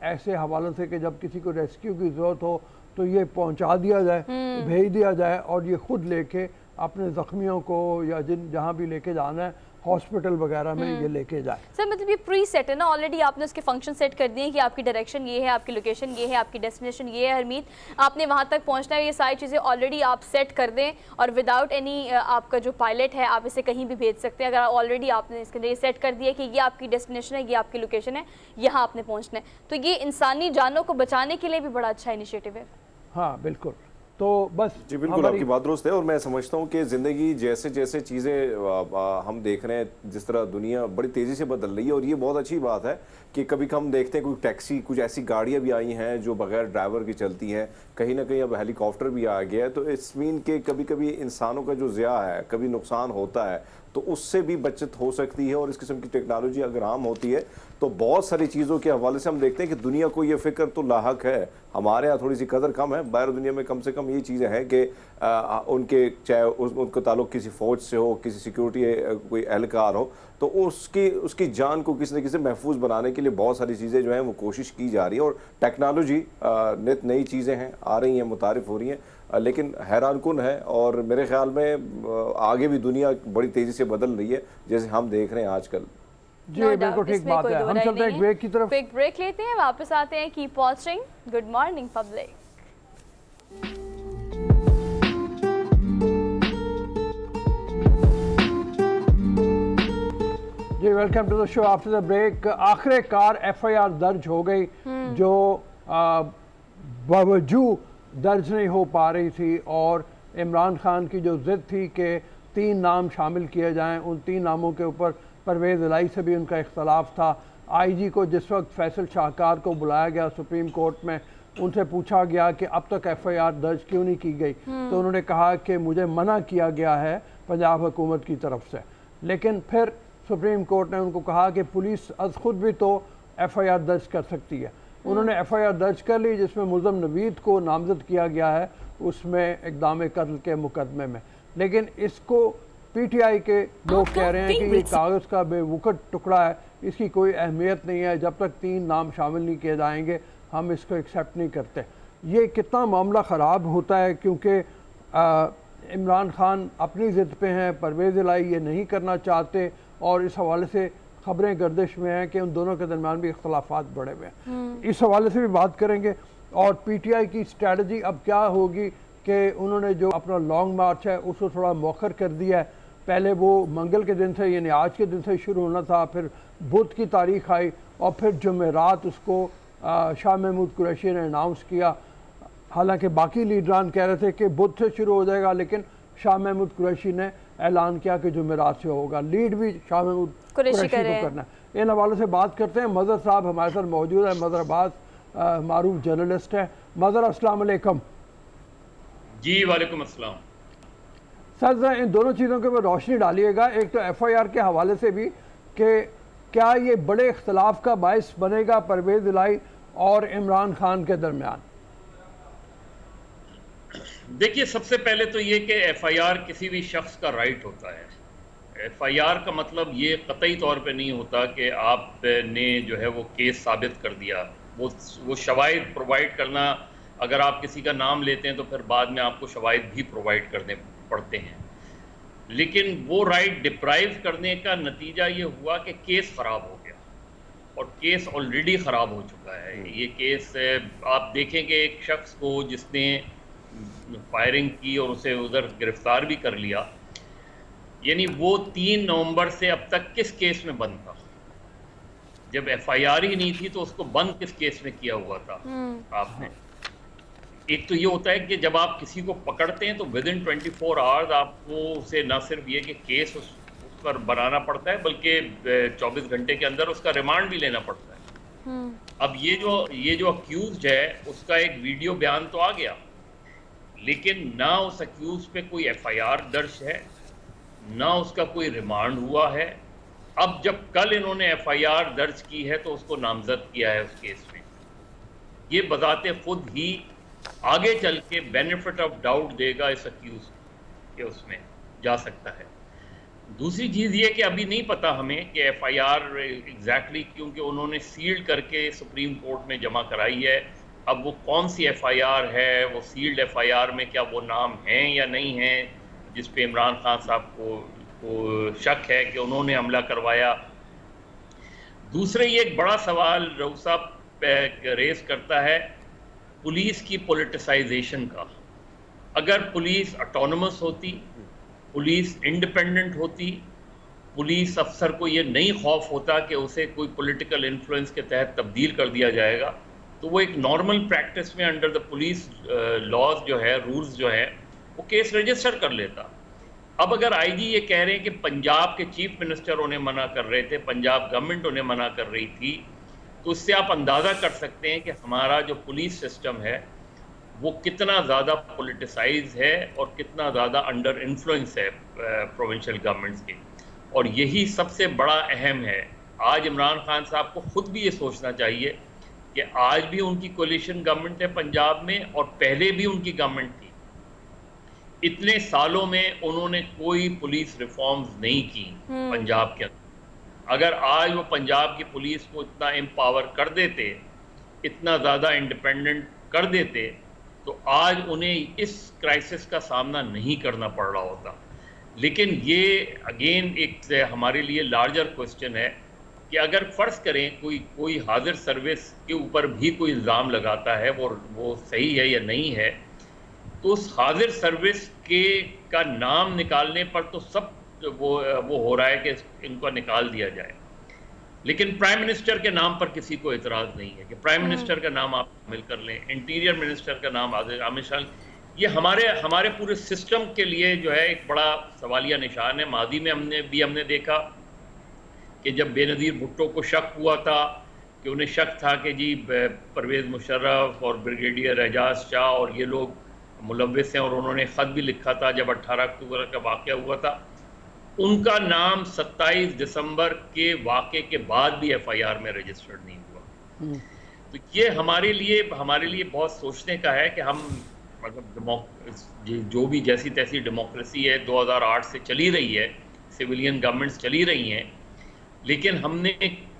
ऐसे हवालों से कि जब किसी को रेस्क्यू की ज़रूरत हो तो ये पहुंचा दिया जाए, भेज दिया जाए और ये खुद लेके अपने ज़ख्मियों को या जहाँ भी लेके जाना है हॉस्पिटल वगैरह में ये लेके जाए। सर मतलब ये प्री सेट है ना, ऑलरेडी आपने उसके फंक्शन सेट कर दिए कि आपकी डायरेक्शन ये है, आपकी लोकेशन ये है, आपकी डेस्टिनेशन ये है, हरमीत आपने वहाँ तक पहुँचना है। ये सारी चीज़ें ऑलरेडी आप सेट कर दें और विदाउट एनी आपका जो पायलट है आप इसे कहीं भी भेज सकते हैं। अगर ऑलरेडी आपने इसके लिए सेट कर दिया कि ये आपकी डेस्टिनेशन है, ये आपकी लोकेशन है, यहाँ आपने पहुँचना है, तो ये इंसानी जानों को बचाने के लिए भी बड़ा अच्छा इनिशिएटिव है। हाँ बिल्कुल। तो बस जी बिल्कुल, आपकी बात दुरुस्त है। और मैं समझता हूँ कि ज़िंदगी जैसे जैसे चीज़ें हम देख रहे हैं, जिस तरह दुनिया बड़ी तेज़ी से बदल रही है, और ये बहुत अच्छी बात है कि कभी हम देखते हैं कोई टैक्सी, कुछ ऐसी गाड़ियाँ भी आई हैं जो बगैर ड्राइवर की चलती हैं, कहीं ना कहीं अब हेलीकॉप्टर भी आ गया है। तो इस मीन के कभी कभी इंसानों का जो ज़िया है, कभी नुकसान होता है, तो उससे भी बचत हो सकती है। और इस किस्म की टेक्नोलॉजी अगर आम होती है तो बहुत सारी चीज़ों के हवाले से हम देखते हैं कि दुनिया को ये फ़िक्र तो लाहक है, हमारे यहाँ थोड़ी सी कदर कम है। बाहर दुनिया में कम से कम ये चीज़ें हैं कि उनके चाहे उनका ताल्लुक किसी फ़ौज से हो, किसी सिक्योरिटी कोई एहलकार हो, तो उसकी जान को किसी न किसी महफूज बनाने के लिए बहुत सारी चीज़ें जो हैं वो कोशिश की जा रही है। और टेक्नोलॉजी नित नई चीज़ें हैं, आ रही हैं, मुतारिफ हो रही हैं, लेकिन हैरानकुन है। और मेरे ख्याल में आगे भी दुनिया बड़ी तेज़ी से बदल रही है, जैसे हम देख रहे हैं आजकल। जी बिल्कुल ठीक बात है। हम चलते हैं एक ब्रेक की तरफ। एक ब्रेक लेते हैं, वापस आते हैं। Keep watching good morning public. जी welcome to the show after the break. आखिरकार एफआईआर दर्ज हो गई जो बावजूद दर्ज नहीं हो पा रही थी। और इमरान खान की जो जिद थी कि 3 नाम शामिल किए जाएं, उन 3 नामों के ऊपर परवेज़ इलाही से भी उनका इख्तलाफ था। आईजी को जिस वक्त फैसल शाहकार को बुलाया गया सुप्रीम कोर्ट में, उनसे पूछा गया कि अब तक एफआईआर दर्ज क्यों नहीं की गई, तो उन्होंने कहा कि मुझे मना किया गया है पंजाब हुकूमत की तरफ से। लेकिन फिर सुप्रीम कोर्ट ने उनको कहा कि पुलिस अज खुद भी तो एफआईआर दर्ज कर सकती है। उन्होंने एफआईआर दर्ज कर ली, जिसमें मुल्ज़म नवीद को नामजद किया गया है उसमें इक़दाम कत्ल के मुकदमे में। लेकिन इसको पीटीआई के लोग कह रहे हैं कि ये कागज़ का बेवकूफ़ टुकड़ा है, इसकी कोई अहमियत नहीं है, जब तक 3 नाम शामिल नहीं किए जाएंगे हम इसको एक्सेप्ट नहीं करते। ये कितना मामला ख़राब होता है, क्योंकि इमरान खान अपनी ज़िद पे हैं, परवेज़ इलाही ये नहीं करना चाहते, और इस हवाले से खबरें गर्दिश में हैं कि उन दोनों के दरमियान भी इख्तलाफात बढ़े हुए हैं। इस हवाले से भी बात करेंगे। और पीटीआई की स्ट्रैटेजी अब क्या होगी कि उन्होंने जो अपना लॉन्ग मार्च है उसको थोड़ा मौखर कर दिया है। पहले वो मंगल के दिन से, यानी आज के दिन से शुरू होना था, फिर बुध की तारीख आई, और फिर जुमेरात उसको शाह महमूद कुरैशी ने अनाउंस किया। हालांकि बाकी लीडरान कह रहे थे कि बुध से शुरू हो जाएगा, लेकिन शाह महमूद कुरैशी ने ऐलान किया कि जुमेरात से होगा। लीड भी शाह महमूद कुरैशी को करना है। इन हवालों से बात करते हैं। मज़हर साहब हमारे साथ मौजूद है। मज़हर अब्बास मारूफ जर्नलिस्ट है। मज़हर अस्सलाम वालेकुम। जी वालेकुम अस्सलाम। सर इन दोनों चीज़ों के ऊपर रोशनी डालिएगा, एक तो एफआईआर के हवाले से भी कि क्या ये बड़े इख्तलाफ का बायस बनेगा परवेज़ इलाही और इमरान खान के दरमियान। देखिए, सबसे पहले तो ये कि एफआईआर किसी भी शख्स का राइट होता है। एफआईआर का मतलब ये कतई तौर पे नहीं होता कि आपने जो है वो केस साबित कर दिया। वो शवाहिद प्रोवाइड करना, अगर आप किसी का नाम लेते हैं तो फिर बाद में आपको शवाहिद भी प्रोवाइड करने पड़ते हैं। लेकिन वो राइट डिप्राइव करने का नतीजा ये हुआ कि केस ख़राब हो गया, और केस ऑलरेडी ख़राब हो चुका है। ये केस आप देखें कि एक शख्स को जिसने फायरिंग की और उसे उधर गिरफ्तार भी कर लिया, यानी वो 3 नवंबर से अब तक किस केस में बंद था? जब एफआईआर ही नहीं थी तो उसको बंद किस केस में किया हुआ था आपने? एक तो ये होता है कि जब आप किसी को पकड़ते हैं तो विद इन 24 आवर्स आपको उसे न सिर्फ ये कि केस उस पर बनाना पड़ता है, बल्कि 24 घंटे के अंदर उसका रिमांड भी लेना पड़ता है। अब ये जो अक्यूज्ड है उसका एक वीडियो बयान तो आ गया, लेकिन ना उस अक्यूज पे कोई एफआईआर दर्ज है, ना उसका कोई रिमांड हुआ है। अब जब कल इन्होंने एफआईआर दर्ज की है तो उसको नामजद किया है उस केस में। ये बजाते खुद ही आगे चल के बेनिफिट ऑफ डाउट देगा इस अक्यूज के, उसमें जा सकता है। दूसरी चीज़ ये कि अभी नहीं पता हमें कि एफआईआर एग्जैक्टली, क्योंकि उन्होंने सील्ड करके सुप्रीम कोर्ट में जमा कराई है। अब वो कौन सी एफआईआर है, वो सील्ड एफआईआर में क्या वो नाम हैं या नहीं हैं जिस पे इमरान खान साहब को शक है कि उन्होंने हमला करवाया। दूसरे ये एक बड़ा सवाल रऊफ साहब रेस करता है पुलिस की पॉलिटिसाइजेशन का। अगर पुलिस ऑटोनमस होती, पुलिस इंडिपेंडेंट होती, पुलिस अफसर को ये नहीं खौफ होता कि उसे कोई पॉलिटिकल इन्फ्लुएंस के तहत तब्दील कर दिया जाएगा, तो वो एक नॉर्मल प्रैक्टिस में अंडर द पुलिस लॉज जो है, रूल्स जो है, वो केस रजिस्टर कर लेता। अब अगर आईजी ये कह रहे हैं कि पंजाब के चीफ मिनिस्टर उन्हें मना कर रहे थे, पंजाब गवर्नमेंट उन्हें मना कर रही थी, तो इससे आप अंदाज़ा कर सकते हैं कि हमारा जो पुलिस सिस्टम है वो कितना ज़्यादा पॉलिटिसाइज है और कितना ज़्यादा अंडर इन्फ्लुएंस है प्रोविंशियल गवर्नमेंट्स के। और यही सबसे बड़ा अहम है। आज इमरान खान साहब को खुद भी ये सोचना चाहिए कि आज भी उनकी कोलिशन गवर्नमेंट है पंजाब में, और पहले भी उनकी गवर्नमेंट थी। इतने सालों में उन्होंने कोई पुलिस रिफॉर्म्स नहीं की पंजाब के अंदर। अगर आज वो पंजाब की पुलिस को इतना एम्पावर कर देते, इतना ज़्यादा इंडिपेंडेंट कर देते, तो आज उन्हें इस क्राइसिस का सामना नहीं करना पड़ रहा होता। लेकिन ये अगेन एक हमारे लिए लार्जर क्वेश्चन है कि अगर फ़र्ज़ करें कोई हाजिर सर्विस के ऊपर भी कोई इल्ज़ाम लगाता है, वो सही है या नहीं है, तो उस हाजिर सर्विस का नाम निकालने पर तो सब वो हो रहा है कि इनको निकाल दिया जाए। लेकिन प्राइम मिनिस्टर के नाम पर किसी को एतराज़ नहीं है कि प्राइम मिनिस्टर का नाम आप शामिल कर लें, इंटीरियर मिनिस्टर का नाम आमिर शाह। ये हमारे पूरे सिस्टम के लिए जो है एक बड़ा सवालिया निशान है। माजी में हमने देखा कि जब बेनज़ीर भुट्टो को शक हुआ था, कि उन्हें शक था कि जी परवेज़ मुशर्रफ और ब्रिगेडियर एजाज शाह और ये लोग मुलव्विस हैं, और उन्होंने ख़त भी लिखा था जब 18 अक्टूबर का वाक़या हुआ था। उनका नाम 27 दिसंबर के वाक़े के बाद भी FIR में रजिस्टर्ड नहीं हुआ। तो ये हमारे लिए बहुत सोचने का है कि हम मतलब जो भी जैसी तैसी डेमोक्रेसी है 2008 से चली रही है, सिविलियन गवर्नमेंट्स चली रही हैं, लेकिन हमने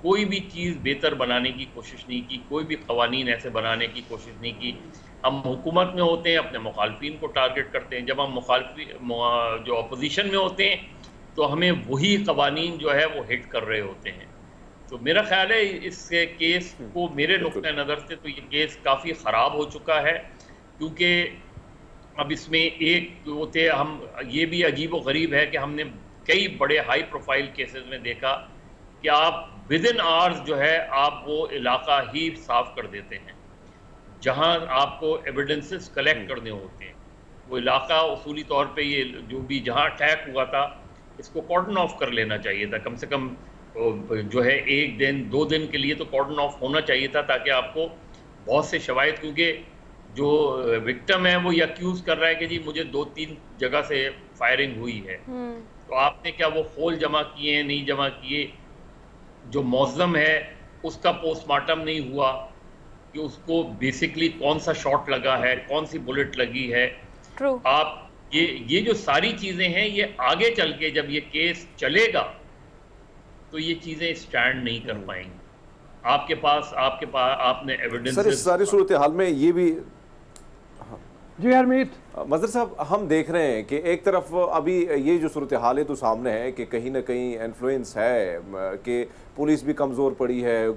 कोई भी चीज़ बेहतर बनाने की कोशिश नहीं की, कोई भी क़वानीन ऐसे बनाने की कोशिश नहीं की। हम हुकूमत में होते हैं, अपने मुखालफिन को टारगेट करते हैं। जब हम जो अपोजिशन में होते हैं तो हमें वही क़वानीन जो है वो हिट कर रहे होते हैं। तो मेरा ख्याल है इस केस को, मेरे नुक्ते नज़र से तो ये केस काफ़ी ख़राब हो चुका है, क्योंकि अब इसमें ये भी अजीब व गरीब है कि हमने कई बड़े हाई प्रोफाइल केसेस में देखा कि आप विद इन आवर्स जो है आप वो इलाका ही साफ कर देते हैं जहां आपको एविडेंसेस कलेक्ट करने होते हैं। वो इलाका उसूली तौर पे ये जो भी जहां अटैक हुआ था, इसको कॉर्डन ऑफ कर लेना चाहिए था। कम से कम जो है 1 दिन 2 दिन के लिए तो कॉर्डन ऑफ होना चाहिए था, ताकि आपको बहुत से शवाहिद, क्योंकि जो विक्टिम है वो ये अक्यूज़ कर रहा है कि जी मुझे 2-3 जगह से फायरिंग हुई है, तो आपने क्या वो खोल जमा किए हैं, नहीं जमा किए। जो मौज़म है उसका पोस्टमार्टम नहीं हुआ कि उसको बेसिकली कौन सा शॉट लगा है, कौन सी बुलेट लगी है। आप ये जो सारी चीज़ें हैं, ये आगे चल के जब ये केस चलेगा तो ये चीज़ें स्टैंड नहीं कर पाएंगी। आपके पास आपने एविडेंस। सर, इस सारी सूरत हाल में ये भी जी हरमीत मज़हर साहब, हम देख रहे हैं कि एक तरफ अभी ये जो सूरत हाल है तो सामने है कि कहीं ना कहीं इन्फ्लुएंस है कि पुलिस भी कमज़ोर पड़ी है,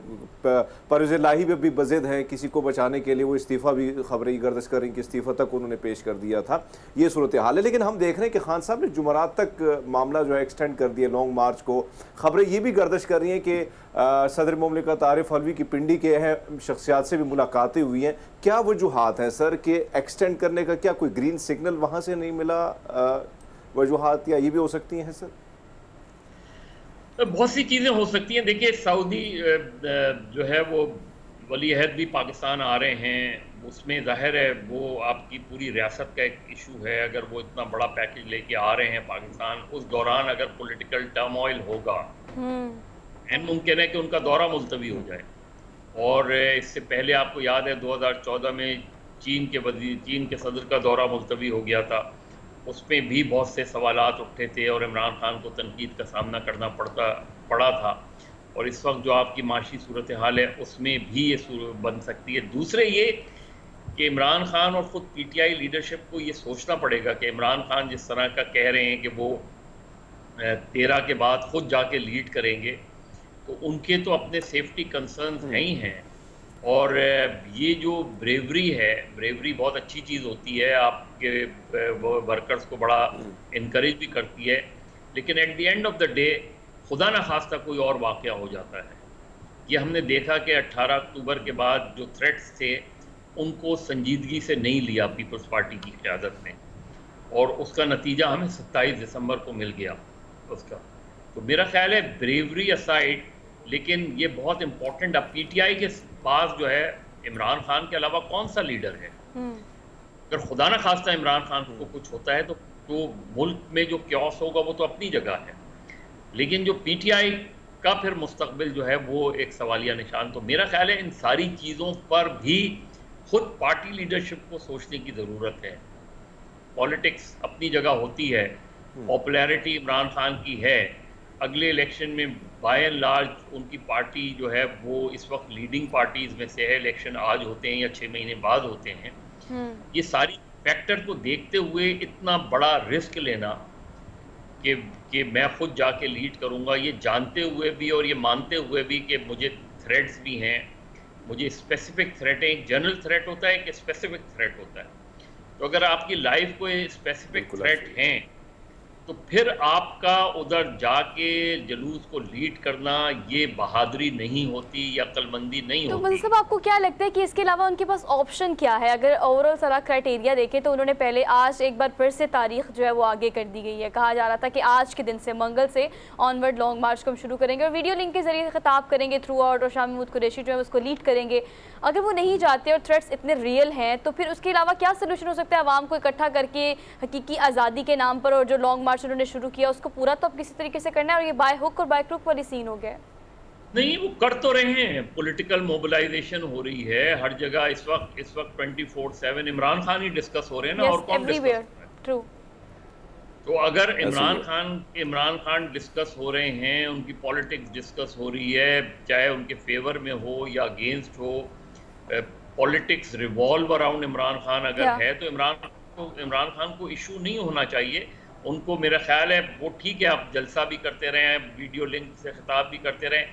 परवेज़ इलाही भी बज़िद है, किसी को बचाने के लिए वो इस्तीफ़ा भी खबरें गर्दिश कर रही कि इस्तीफ़ा तक उन्होंने पेश कर दिया था। ये सूरत हाल है। लेकिन हम देख रहे हैं कि खान साहब ने जुमेरात तक मामला जो है एक्सटेंड कर दिया, लॉन्ग मार्च को। खबरें ये भी गर्दिश कर रही हैं कि सदर मुमलिकत आरिफ अलवी की पिंडी के अहम शख्सियात से भी मुलाकातें हुई हैं। क्या वजूहात हैं सर कि एक्सटेंड करने का? क्या कोई ग्रीन सिग्नल वहाँ से नहीं मिला? वजूहात या ये भी हो सकती हैं सर? बहुत सी चीज़ें हो सकती हैं। देखिए, सऊदी जो है वो वली अहद भी पाकिस्तान आ रहे हैं, उसमें ज़ाहिर है वो आपकी पूरी रियासत का एक इशू है। अगर वो इतना बड़ा पैकेज लेके आ रहे हैं पाकिस्तान, उस दौरान अगर पॉलिटिकल टर्मोइल होगा, मुमकिन है कि उनका दौरा मुलतवी हो जाए। और इससे पहले आपको याद है 2014 में चीन के सदर का दौरा मुलतवी हो गया था। उसमें भी बहुत से सवालात उठे थे और इमरान खान को तनकीद का सामना करना पड़ा था। और इस वक्त जो आपकी माशी सूरत हाल है उसमें भी ये बन सकती है। दूसरे ये कि इमरान खान और ख़ुद PTI लीडरशिप को ये सोचना पड़ेगा कि इमरान खान जिस तरह का कह रहे हैं कि वो 13 के बाद ख़ुद जाके लीड करेंगे, तो उनके तो अपने सेफ्टी कंसर्न्स हैं ही हैं। और ये जो ब्रेवरी है, ब्रेवरी बहुत अच्छी चीज़ होती है, आपके वर्कर्स को बड़ा इनकरेज भी करती है। लेकिन at the end of the day खुदा न खास्ता कोई और वाक़या हो जाता है ये हमने देखा कि 18 अक्टूबर के बाद जो थ्रेट्स थे उनको संजीदगी से नहीं लिया पीपल्स पार्टी की क़यादत ने, और उसका नतीजा हमें 27 दिसंबर को मिल गया उसका। तो मेरा ख्याल है ब्रेवरी असाइड, लेकिन ये बहुत इम्पोर्टेंट, अब पीटीआई के पास जो है इमरान खान के अलावा कौन सा लीडर है? अगर खुदा न खास्ता इमरान खान को कुछ होता है तो मुल्क में जो क्योस होगा वो तो अपनी जगह है, लेकिन जो पीटीआई का फिर मुस्तकबिल जो है वो एक सवालिया निशान। तो मेरा ख्याल है इन सारी चीज़ों पर भी खुद पार्टी लीडरशिप को सोचने की ज़रूरत है। पॉलिटिक्स अपनी जगह होती है, पॉपुलैरिटी इमरान खान की है, अगले इलेक्शन में बाय एंड लार्ज उनकी पार्टी जो है वो इस वक्त लीडिंग पार्टीज में से है। इलेक्शन आज होते हैं या 6 महीने बाद होते हैं। ये सारी फैक्टर को देखते हुए इतना बड़ा रिस्क लेना कि मैं खुद जाके लीड करूंगा, ये जानते हुए भी और ये मानते हुए भी कि मुझे थ्रेट्स भी हैं, मुझे स्पेसिफिक थ्रेट है। एक जनरल थ्रेट होता है, एक स्पेसिफिक थ्रेट होता है। तो अगर आपकी लाइफ को स्पेसिफिक थ्रेट हैं तो फिर आपका उधर जाके जुलूस को लीड करना ये बहादुरी नहीं होती या अक्लमंदी नहीं तो होती। मतलब आपको क्या लगता है कि इसके अलावा उनके पास ऑप्शन क्या है? अगर ओवरऑल सारा क्राइटेरिया देखें तो उन्होंने पहले आज एक बार फिर से तारीख जो है वो आगे कर दी गई है। कहा जा रहा था कि आज के दिन से, मंगल से ऑनवर्ड लॉन्ग मार्च को हम शुरू करेंगे और वीडियो लिंक के जरिए खिताब करेंगे थ्रू आउट, और शाह महमूद कुरैशी जो है उसको लीड करेंगे। अगर वो नहीं जाते और थ्रेट्स इतने रियल हैं तो फिर उसके अलावा क्या सोल्यूशन हो सकता है? आवाम को इकट्ठा करके हकीकी आज़ादी के नाम पर, और जो लॉन्ग मार्च उन्होंने शुरू किया उसको पूरा तो अब किसी तरीके से करना है, और ये बाय हुक और बाय क्रुक वाली सीन हो गया। नहीं, वो कर तो रहे हैं, पॉलिटिकल मोबिलाइजेशन हो रही है हर जगह इस वक्त 24/7 इमरान खान ही डिस्कस हो रहे हैं ना, और कौन डिस्कस हो रहा है? ट्रू। तो अगर इमरान खान डिस्कस हो रहे हैं, उनकी पॉलिटिक्स डिस्कस हो रही है, चाहे उनके फेवर में हो या अगेंस्ट हो, politics revolve around Imran Khan अगर है तो इमरान खान को इशू नहीं होना चाहिए। उनको मेरा ख्याल है वो ठीक है, आप जलसा भी करते रहें, वीडियो लिंक से खिताब भी करते रहें,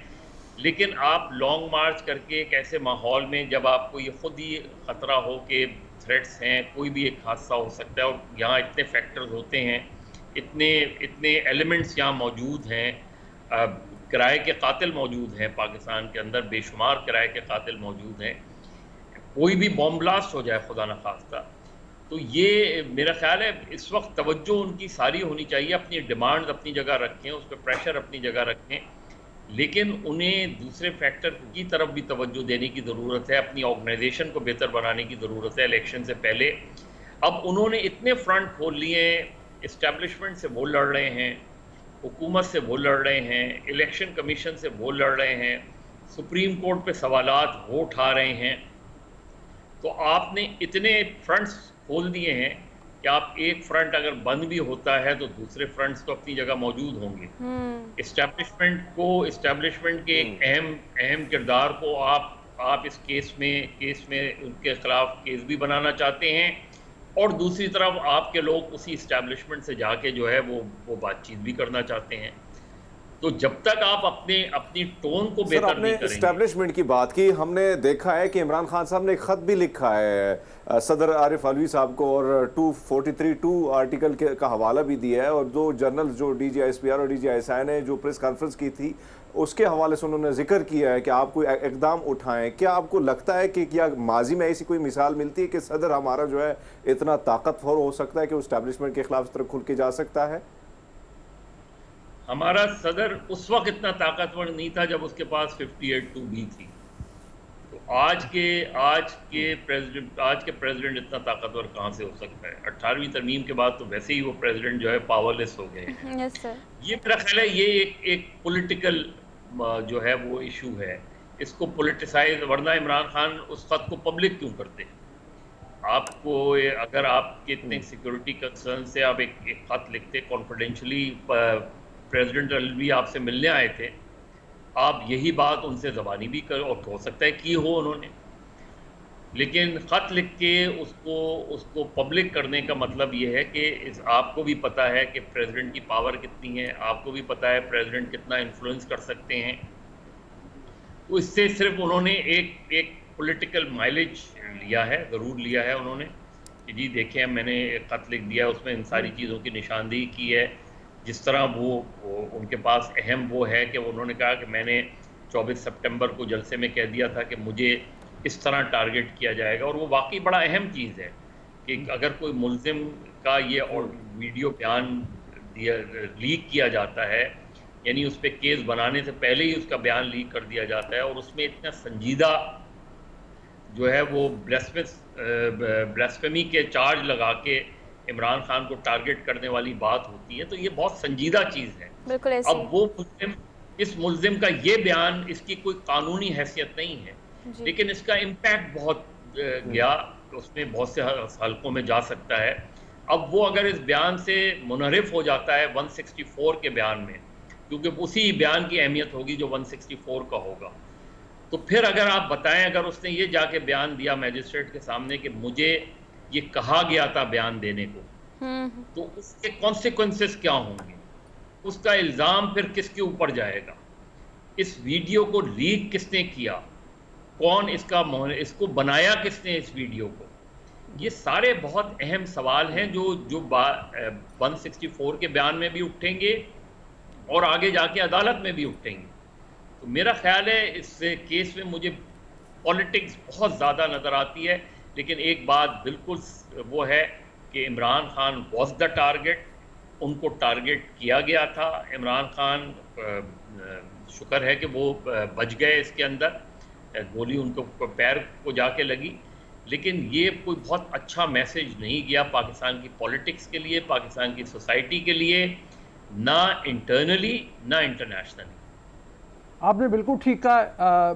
लेकिन आप लॉन्ग मार्च करके एक ऐसे माहौल में जब आपको ये खुद ही ख़तरा हो कि थ्रेट्स हैं, कोई भी एक हादसा हो सकता है, और यहाँ इतने फैक्टर्स होते हैं, इतने एलिमेंट्स यहाँ मौजूद हैं, किराए के कातिल मौजूद हैं पाकिस्तान के अंदर, बेशुमार किराए के कातिल मौजूद हैं, कोई भी बॉम्ब ब्लास्ट हो जाए खुदा न खास्ता। तो ये मेरा ख्याल है इस वक्त तवज्जो उनकी सारी होनी चाहिए, अपनी डिमांड्स अपनी जगह रखें, उस पर प्रेशर अपनी जगह रखें, लेकिन उन्हें दूसरे फैक्टर की तरफ भी तवज्जो देने की ज़रूरत है, अपनी ऑर्गेनाइजेशन को बेहतर बनाने की ज़रूरत है इलेक्शन से पहले। अब उन्होंने इतने फ्रंट खोल लिए, इस्टेब्लिशमेंट से वो लड़ रहे हैं, हुकूमत से वो लड़ रहे हैं, इलेक्शन कमीशन से वो लड़ रहे हैं, सुप्रीम कोर्ट पे सवालात वो उठा रहे हैं। तो आपने इतने फ्रंट्स खोल दिए हैं कि आप एक फ्रंट अगर बंद भी होता है तो दूसरे फ्रंट्स तो अपनी जगह मौजूद होंगे। इस्टेब्लिशमेंट के एक अहम किरदार को आप इस केस में उनके खिलाफ केस भी बनाना चाहते हैं, और दूसरी तरफ आपके लोग उसी इस्टेब्लिशमेंट से जाके जो है वो बातचीत भी करना चाहते हैं। तो जब तक आप अपनी टोन को बेहतर नहीं करेंगे। एस्टैब्लिशमेंट की बात की, हमने देखा है कि इमरान खान साहब ने एक खत भी लिखा है सदर आरिफ अलवी साहब को, और 243(2) आर्टिकल का हवाला भी दिया है, और दो जर्नल्स जो DGISPR और DGISI ने जो प्रेस कॉन्फ्रेंस की थी उसके हवाले से उन्होंने जिक्र किया है कि आप कोई इकदाम उठाएं। क्या आपको लगता है कि क्या माजी में ऐसी कोई मिसाल मिलती है कि सदर हमारा जो है इतना ताकतवर हो सकता है कि वो एस्टैब्लिशमेंट के खिलाफ इस तरह खुल के जा सकता है? हमारा सदर उस वक्त इतना ताकतवर नहीं था जब उसके पास 58(2) भी थी। तो आज के प्रेसिडेंट इतना ताकतवर कहाँ से हो सकता है? 18वीं तरमीम के बाद तो वैसे ही वो प्रेसिडेंट जो है पावरलेस हो गए हैं। Yes sir. ये मेरा ख्याल है ये एक पॉलिटिकल जो है वो इशू है, इसको पॉलिटिसाइज, वरना इमरान खान उस खत को पब्लिक क्यों करते हैं? आपको अगर आपके इतने सिक्योरिटी कंसर्न से आप एक खत लिखते कॉन्फिडेंशियली, प्रेसिडेंट अलवी आपसे मिलने आए थे, आप यही बात उनसे ज़बानी भी कर, और हो सकता है की हो उन्होंने, लेकिन ख़त लिख के उसको पब्लिक करने का मतलब ये है कि आपको भी पता है कि प्रेसिडेंट की पावर कितनी है, आपको भी पता है प्रेसिडेंट कितना इन्फ्लुएंस कर सकते हैं। तो इससे सिर्फ उन्होंने एक पॉलिटिकल माइलेज लिया है, ज़रूर लिया है उन्होंने, कि जी देखें मैंने एक ख़त लिख दिया, उसमें इन सारी चीज़ों की निशानदेही की है। जिस तरह वो उनके पास अहम वो है कि उन्होंने कहा कि मैंने 24 सितंबर को जलसे में कह दिया था कि मुझे इस तरह टारगेट किया जाएगा, और वो वाकई बड़ा अहम चीज़ है कि अगर कोई मुल्जिम का ये और वीडियो बयान लीक किया जाता है, यानी उस पर केस बनाने से पहले ही उसका बयान लीक कर दिया जाता है, और उसमें इतना संजीदा जो है वो ब्लास्फेमी के चार्ज लगा के इमरान खान को टारगेट करने वाली बात होती है, तो ये बहुत संजीदा चीज़ है। बिल्कुल ऐसे अब वो मुल्जिम, इस मुल्जिम का ये बयान, इसकी कोई कानूनी हैसियत नहीं है, लेकिन इसका इम्पैक्ट बहुत गया, उसमें बहुत से हलकों में जा सकता है। अब वो अगर इस बयान से मुनहरिफ हो जाता है 164 के बयान में, क्योंकि उसी बयान की अहमियत होगी जो 164 का होगा, तो फिर अगर आप बताएं, अगर उसने ये जाके बयान दिया मैजिस्ट्रेट के सामने कि मुझे ये कहा गया था बयान देने को, तो उसके कॉन्सिक्वेंसेस क्या होंगे, उसका इल्ज़ाम फिर किसके ऊपर जाएगा, इस वीडियो को लीक किसने किया, कौन इसको बनाया किसने इस वीडियो को, ये सारे बहुत अहम सवाल हैं जो 164 के बयान में भी उठेंगे और आगे जाके अदालत में भी उठेंगे। तो मेरा ख्याल है इस केस में मुझे पॉलिटिक्स बहुत ज़्यादा नज़र आती है, लेकिन एक बात बिल्कुल वो है कि Imran Khan was the target, उनको टारगेट किया गया था। इमरान खान शुक्र है कि वो बच गए, इसके अंदर गोली उनको पैर को जाके लगी, लेकिन ये कोई बहुत अच्छा मैसेज नहीं गया पाकिस्तान की पॉलिटिक्स के लिए, पाकिस्तान की सोसाइटी के लिए, ना इंटरनली ना इंटरनेशनली। आपने बिल्कुल ठीक कहा।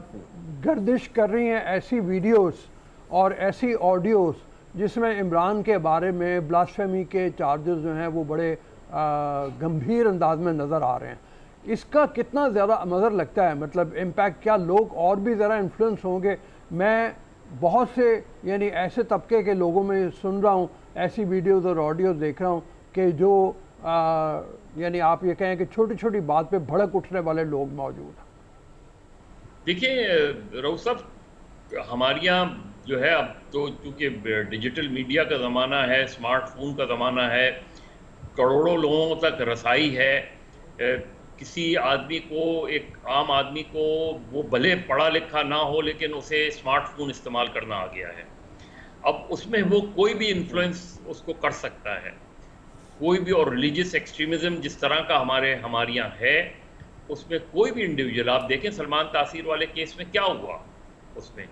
गर्दिश कर रही हैं ऐसी वीडियोस और ऐसी ऑडियोस जिसमें इमरान के बारे में ब्लास्फेमी के चार्जेस जो हैं वो बड़े गंभीर अंदाज में नज़र आ रहे हैं। इसका कितना ज़्यादा मज़र लगता है, मतलब इम्पैक्ट, क्या लोग और भी ज़रा इन्फ्लुएंस होंगे? मैं बहुत से यानी ऐसे तबके के लोगों में सुन रहा हूँ, ऐसी वीडियोस और ऑडियोस देख रहा हूँ कि जो यानी आप ये कहें कि छोटी छोटी बात पे भड़क उठने वाले लोग मौजूद हैं। देखिए रऊफ साहब, हमारे यहाँ जो है अब तो चूँकि डिजिटल मीडिया का ज़माना है, स्मार्टफोन का ज़माना है, करोड़ों लोगों तक रसाई है। किसी आदमी को, एक आम आदमी को, वो भले पढ़ा लिखा ना हो लेकिन उसे स्मार्टफोन इस्तेमाल करना आ गया है। अब उसमें वो कोई भी इन्फ्लुएंस उसको कर सकता है, कोई भी। और रिलीजियस एक्सट्रीमिज़म जिस तरह का हमारे यहाँ है, उसमें कोई भी इंडिविजुअल, आप देखें सलमान तासीर वाले केस में क्या हुआ उसमें,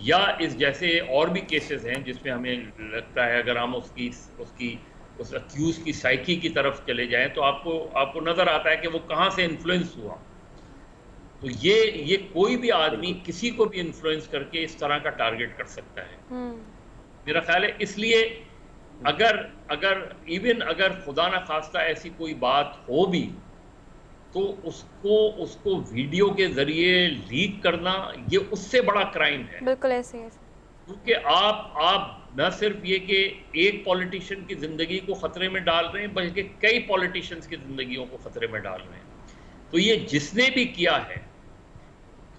या इस जैसे और भी केसेस हैं जिसमें हमें लगता है अगर हम उस अक्यूज की साइकी की तरफ चले जाएं तो आपको नज़र आता है कि वो कहाँ से इन्फ्लुएंस हुआ। तो ये कोई भी आदमी किसी को भी इन्फ्लुएंस करके इस तरह का टारगेट कर सकता है। मेरा ख्याल है इसलिए अगर खुदा ना खास्ता ऐसी कोई बात हो भी, तो उसको वीडियो के जरिए लीक करना ये उससे बड़ा क्राइम है। बिल्कुल ऐसे है, क्योंकि आप न सिर्फ ये कि एक पॉलिटिशियन की ज़िंदगी को ख़तरे में डाल रहे हैं, बल्कि कई पॉलिटिशियंस की ज़िंदगियों को ख़तरे में डाल रहे हैं। तो ये जिसने भी किया है,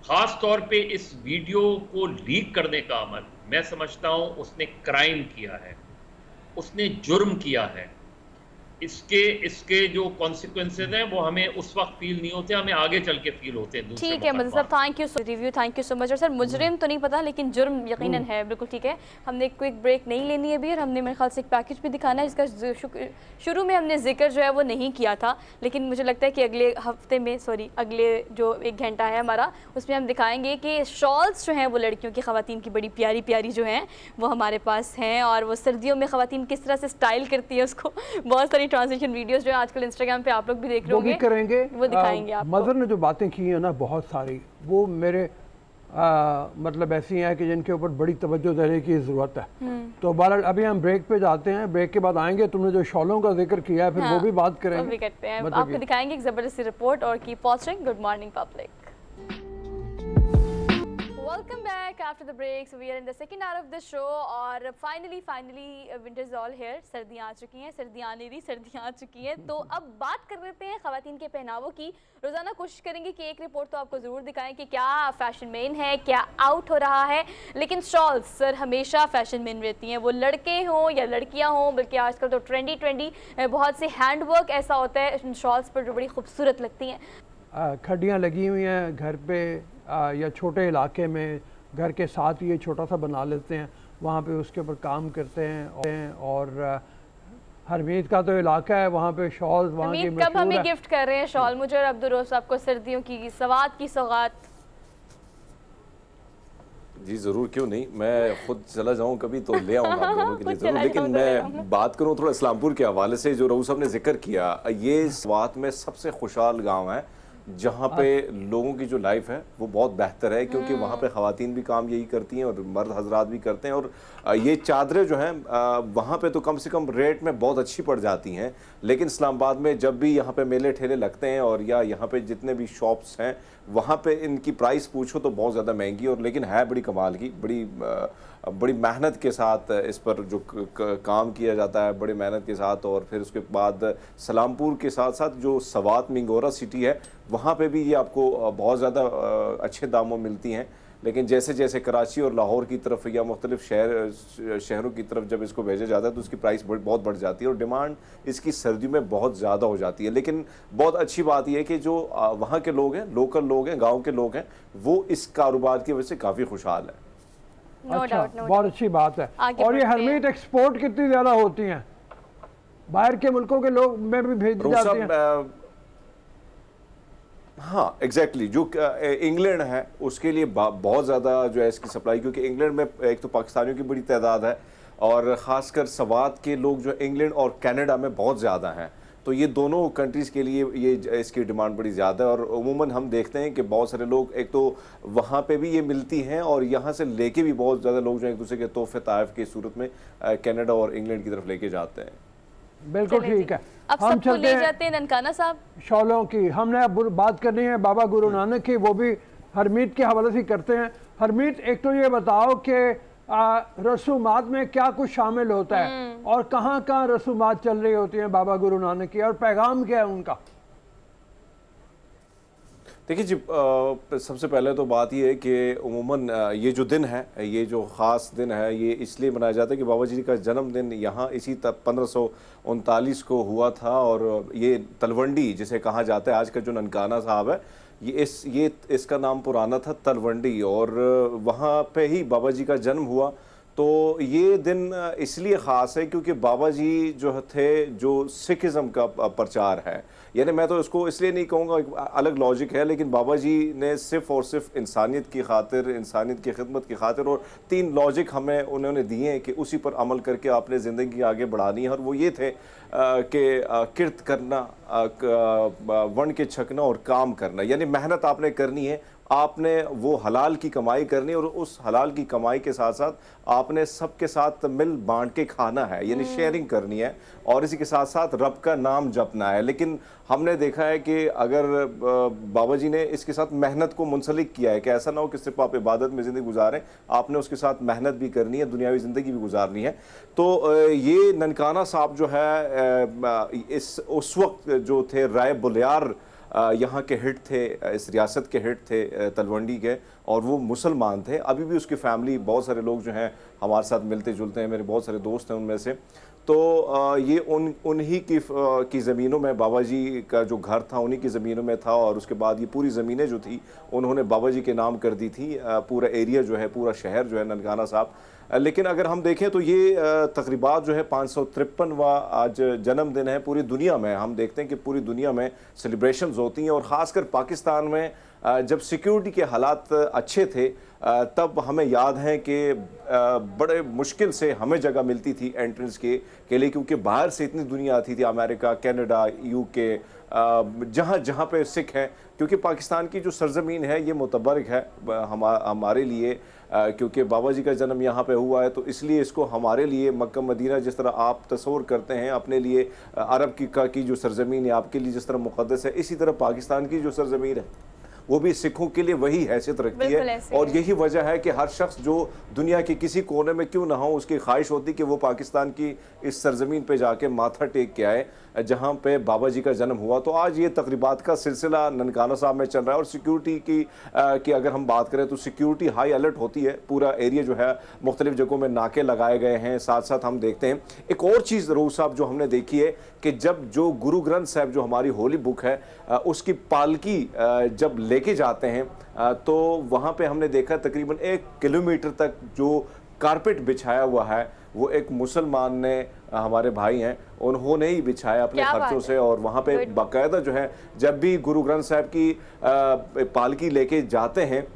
ख़ास तौर पे इस वीडियो को लीक करने का अमल, मैं समझता हूँ उसने क्राइम किया है, उसने जुर्म किया है। इसके जो कॉन्सिक्वेंसेज हैं वो हमें उस वक्त फील नहीं होते, हमें आगे चल के फील होते हैं। ठीक है मतलब thank you review, thank you so much. और सर मुजरिम तो नहीं पता लेकिन जुर्म यकीनन है, बिल्कुल ठीक है। हमने क्विक ब्रेक नहीं लेनी है भी, और हमने मेरे ख्याल से एक पैकेज भी दिखाना है जिसका शुरू में हमने जिक्र जो है वो नहीं किया था, लेकिन मुझे लगता है कि अगले हफ्ते में, अगले जो 1 घंटा है हमारा, उसमें हम दिखाएंगे कि शॉल्स जो हैं वो लड़कियों की, ख़वातीन की बड़ी प्यारी प्यारी जो हैं वो हमारे पास हैं, और वो सर्दियों में ख़वातीन किस तरह से स्टाइल करती है उसको, बहुत सारी ट्रांसलेशन वीडियोस जो है आजकल इंस्टाग्राम पे आप लोग भी देख रहे होंगे, करेंगे, वो दिखाएंगे आपको। मदर ने जो बातें की है ना बहुत सारी, वो मेरे मतलब ऐसी हैं कि जिनके ऊपर बड़ी तवज्जो देने की ज़रूरत है। तो बहरहाल अभी हम ब्रेक पे जाते हैं, ब्रेक के बाद आएंगे। तुमने जो शॉलों का जिक्र किया है, फिर वो भी बात करेंगे, वो भी करते हैं, मतलब आपको दिखाएंगे एक ज़बरदस्त रिपोर्ट। और keep watching good morning public. Welcome back after the break. So we are in the second hour of the show और finally winter is all here. सर्दियाँ आ चुकी हैं, सर्दियाँ आने दी, सर्दियाँ आ चुकी हैं। तो अब बात कर लेते हैं ख़वातीन के पहनावों की। रोज़ाना कोशिश करेंगे कि एक रिपोर्ट तो आपको ज़रूर दिखाएं कि क्या फ़ैशन मेन है, क्या आउट हो रहा है, लेकिन शॉल्स सर हमेशा फ़ैशन मेन रहती हैं, वो लड़के हों या लड़कियाँ हों। बल्कि आजकल तो ट्रेंडी बहुत से हैंडवर्क ऐसा होता है इन शॉल्स पर जो बड़ी खूबसूरत लगती हैं। खड्डियाँ लगी हुई हैं घर पे या छोटे इलाके में, घर के साथ ये छोटा सा बना लेते हैं, वहाँ पे उसके ऊपर काम करते हैं। और हरमीत का तो इलाका है, वहाँ पे शॉल वहाँ की हमीद कब मशहूर हमें है। गिफ्ट कर रहे हैं शॉल, मुझे और अब्दुल साहब को सर्दियों की सवात की सौगात? जी ज़रूर, क्यों नहीं, मैं खुद चला जाऊं कभी तो ले आऊंगा आप दोनों के लिए खुद ज़रूर। चला लेकिन जाऊं तो ले मैं आऊंगा। बात करूं थोड़ा इस्लामपुर के हवाले से, जो रऊफ साहब ने जिक्र किया, ये स्वात में सबसे खुशहाल गांव है जहां पे लोगों की जो लाइफ है वो बहुत बेहतर है, क्योंकि वहाँ पे ख़वातीन भी काम यही करती हैं और मर्द हजरात भी करते हैं। और ये चादरें जो हैं वहाँ पे तो कम से कम रेट में बहुत अच्छी पड़ जाती हैं, लेकिन इस्लामाबाद में जब भी यहाँ पे मेले ठेले लगते हैं और या यहाँ पे जितने भी शॉप्स हैं वहाँ पे इनकी प्राइस पूछो तो बहुत ज़्यादा महंगी, और लेकिन है बड़ी कमाल की, बड़ी मेहनत के साथ इस पर जो काम किया जाता है, बड़ी मेहनत के साथ। और फिर उसके बाद सलामपुर के साथ साथ जो सवात मिंगोरा सिटी है वहाँ पे भी ये आपको बहुत ज़्यादा अच्छे दामों में मिलती हैं। लेकिन जैसे जैसे कराची और लाहौर की तरफ या मुख्तलिफ शहरों की तरफ जब इसको भेजा जाता है तो उसकी प्राइस बहुत बढ़ जाती है और डिमांड इसकी सर्दियों में बहुत ज़्यादा हो जाती है। लेकिन बहुत अच्छी बात यह है कि जो वहाँ के लोग हैं, लोकल लोग हैं, गाँव के लोग हैं, वो इस कारोबार की वजह से काफ़ी खुशहाल है। नो अच्छा, डाउट, नो बहुत अच्छी बात है। आगे और ये बढ़ते हैं। हरमीत एक्सपोर्ट कितनी ज़्यादा होती हैं, बाहर के मुल्कों के लोग में भी भेजी रऊफ जाती हैं? साहब, हाँ एग्जैक्टली, जो इंग्लैंड है उसके लिए बहुत ज़्यादा जो है इसकी सप्लाई, क्योंकि इंग्लैंड में एक तो पाकिस्तानियों की बड़ी तादाद है और ख़ासकर सवात के लोग जो इंग्लैंड और कनाडा में बहुत ज़्यादा हैं, तो ये दोनों कंट्रीज़ के लिए ये इसकी डिमांड बड़ी ज़्यादा है। और उमूमन हम देखते हैं कि बहुत सारे लोग एक तो वहाँ पे भी ये मिलती हैं और यहाँ से लेके भी बहुत ज़्यादा लोग जो एक दूसरे के तोहफे तायफ की सूरत में कनाडा और इंग्लैंड की तरफ लेके जाते हैं। बिल्कुल चलें ठीक जी। है। अब हम सबको चलते ले हैं जाते हैं ननकाना साहब। शॉलों की। हमने अब बात करनी है बाबा गुरु नानक की, वो भी हरमीत के हवाले से करते हैं। हरमीत, एक तो ये बताओ कि रसूमात में क्या कुछ शामिल होता है और कहाँ कहाँ रसूमात चल रही होती हैं बाबा गुरु नानक की, और पैगाम क्या है उनका? देखिए जी, सबसे पहले तो बात ये है कि उमूमन ये जो दिन है, ये जो ख़ास दिन है, ये इसलिए मनाया जाता है कि बाबा जी का जन्मदिन यहाँ इसी 1539 को हुआ था। और ये तलवंडी जिसे कहा जाता है, आज का जो ननकाना साहब है, ये इसका नाम पुराना था तलवंडी, और वहाँ पे ही बाबा जी का जन्म हुआ। तो ये दिन इसलिए ख़ास है क्योंकि बाबा जी जो थे, जो सिखिज़म का प्रचार है, यानी मैं तो इसको इसलिए नहीं कहूँगा, एक अलग लॉजिक है, लेकिन बाबा जी ने सिर्फ़ और सिर्फ इंसानियत की खातिर, इंसानियत की खिदमत की खातिर, और 3 लॉजिक हमें उन्होंने दिए हैं कि उसी पर अमल करके आपने ज़िंदगी आगे बढ़ानी है। और वो ये थे कि किर्त करना, वन के छकना और काम करना, यानी मेहनत आपने करनी है, आपने वो हलाल की कमाई करनी है और उस हलाल की कमाई के साथ साथ आपने सबके साथ मिल बांट के खाना है, यानी शेयरिंग करनी है, और इसी के साथ साथ रब का नाम जपना है। लेकिन हमने देखा है कि अगर बाबा जी ने इसके साथ मेहनत को मुंसलिक किया है कि ऐसा ना हो कि सिर्फ आप इबादत में ज़िंदगी गुजारें, आपने उसके साथ मेहनत भी करनी है, दुनियावी ज़िंदगी भी गुजारनी है। तो ये ननकाना साहब जो है उस वक्त जो थे राय बुलियार यहाँ के हिट थे, इस रियासत के हिट थे तलवंडी के, और वो मुसलमान थे। अभी भी उसकी फैमिली, बहुत सारे लोग जो हैं हमारे साथ मिलते जुलते हैं, मेरे बहुत सारे दोस्त हैं उनमें से। तो ये उन्हीं की ज़मीनों में बाबा जी का जो घर था उन्हीं की ज़मीनों में था, और उसके बाद ये पूरी ज़मीनें जो थी उन्होंने बाबा जी के नाम कर दी थी। पूरा एरिया जो है, पूरा शहर जो है ननकाना साहब। लेकिन अगर हम देखें तो ये तकरीबात जो है 553वां आज जन्मदिन है पूरी दुनिया में। हम देखते हैं कि पूरी दुनिया में सेलिब्रेशंस होती हैं, और ख़ासकर पाकिस्तान में जब सिक्योरिटी के हालात अच्छे थे तब हमें याद है कि बड़े मुश्किल से हमें जगह मिलती थी एंट्रेंस के लिए, क्योंकि बाहर से इतनी दुनिया आती थी, अमेरिका, कनाडा, यूके, जहाँ जहाँ पे सिख हैं, क्योंकि पाकिस्तान की जो सरजमीन है ये मुतबरक है हमारे लिए, क्योंकि बाबा जी का जन्म यहाँ पे हुआ है, तो इसलिए इसको हमारे लिए मक्का मदीना जिस तरह आप तस्वर करते हैं अपने लिए अरब की जो सरजमीन है आपके लिए जिस तरह मुक़द्दस है, इसी तरह पाकिस्तान की जो सरजमीन है वो भी सिखों के लिए वही हैसियत रखती है। और यही वजह है कि हर शख्स जो दुनिया के किसी कोने में क्यों ना हो, उसकी ख्वाहिश होती कि वो पाकिस्तान की इस सरजमीन पे जाके माथा टेक के आए। जहाँ पे बाबा जी का जन्म हुआ। तो आज ये तकरीबात का सिलसिला ननकाना साहब में चल रहा है और सिक्योरिटी की अगर हम बात करें तो सिक्योरिटी हाई अलर्ट होती है। पूरा एरिया जो है मुख्तलिफ जगहों में नाके लगाए गए हैं। साथ साथ हम देखते हैं एक और चीज़ रऊफ साहब जो हमने देखी है कि जब जो गुरु ग्रंथ साहब जो हमारी होली बुक है उसकी पालकी जब लेके जाते हैं तो वहाँ पे हमने देखा तकरीबन 1 किलोमीटर तक जो कारपेट बिछाया हुआ है वो एक मुसलमान ने, हमारे भाई हैं, उन्होंने ही बिछाया अपने खर्चों से। और वहाँ पे बाकायदा जो है जब भी गुरु ग्रंथ साहब की पालकी लेके जाते हैं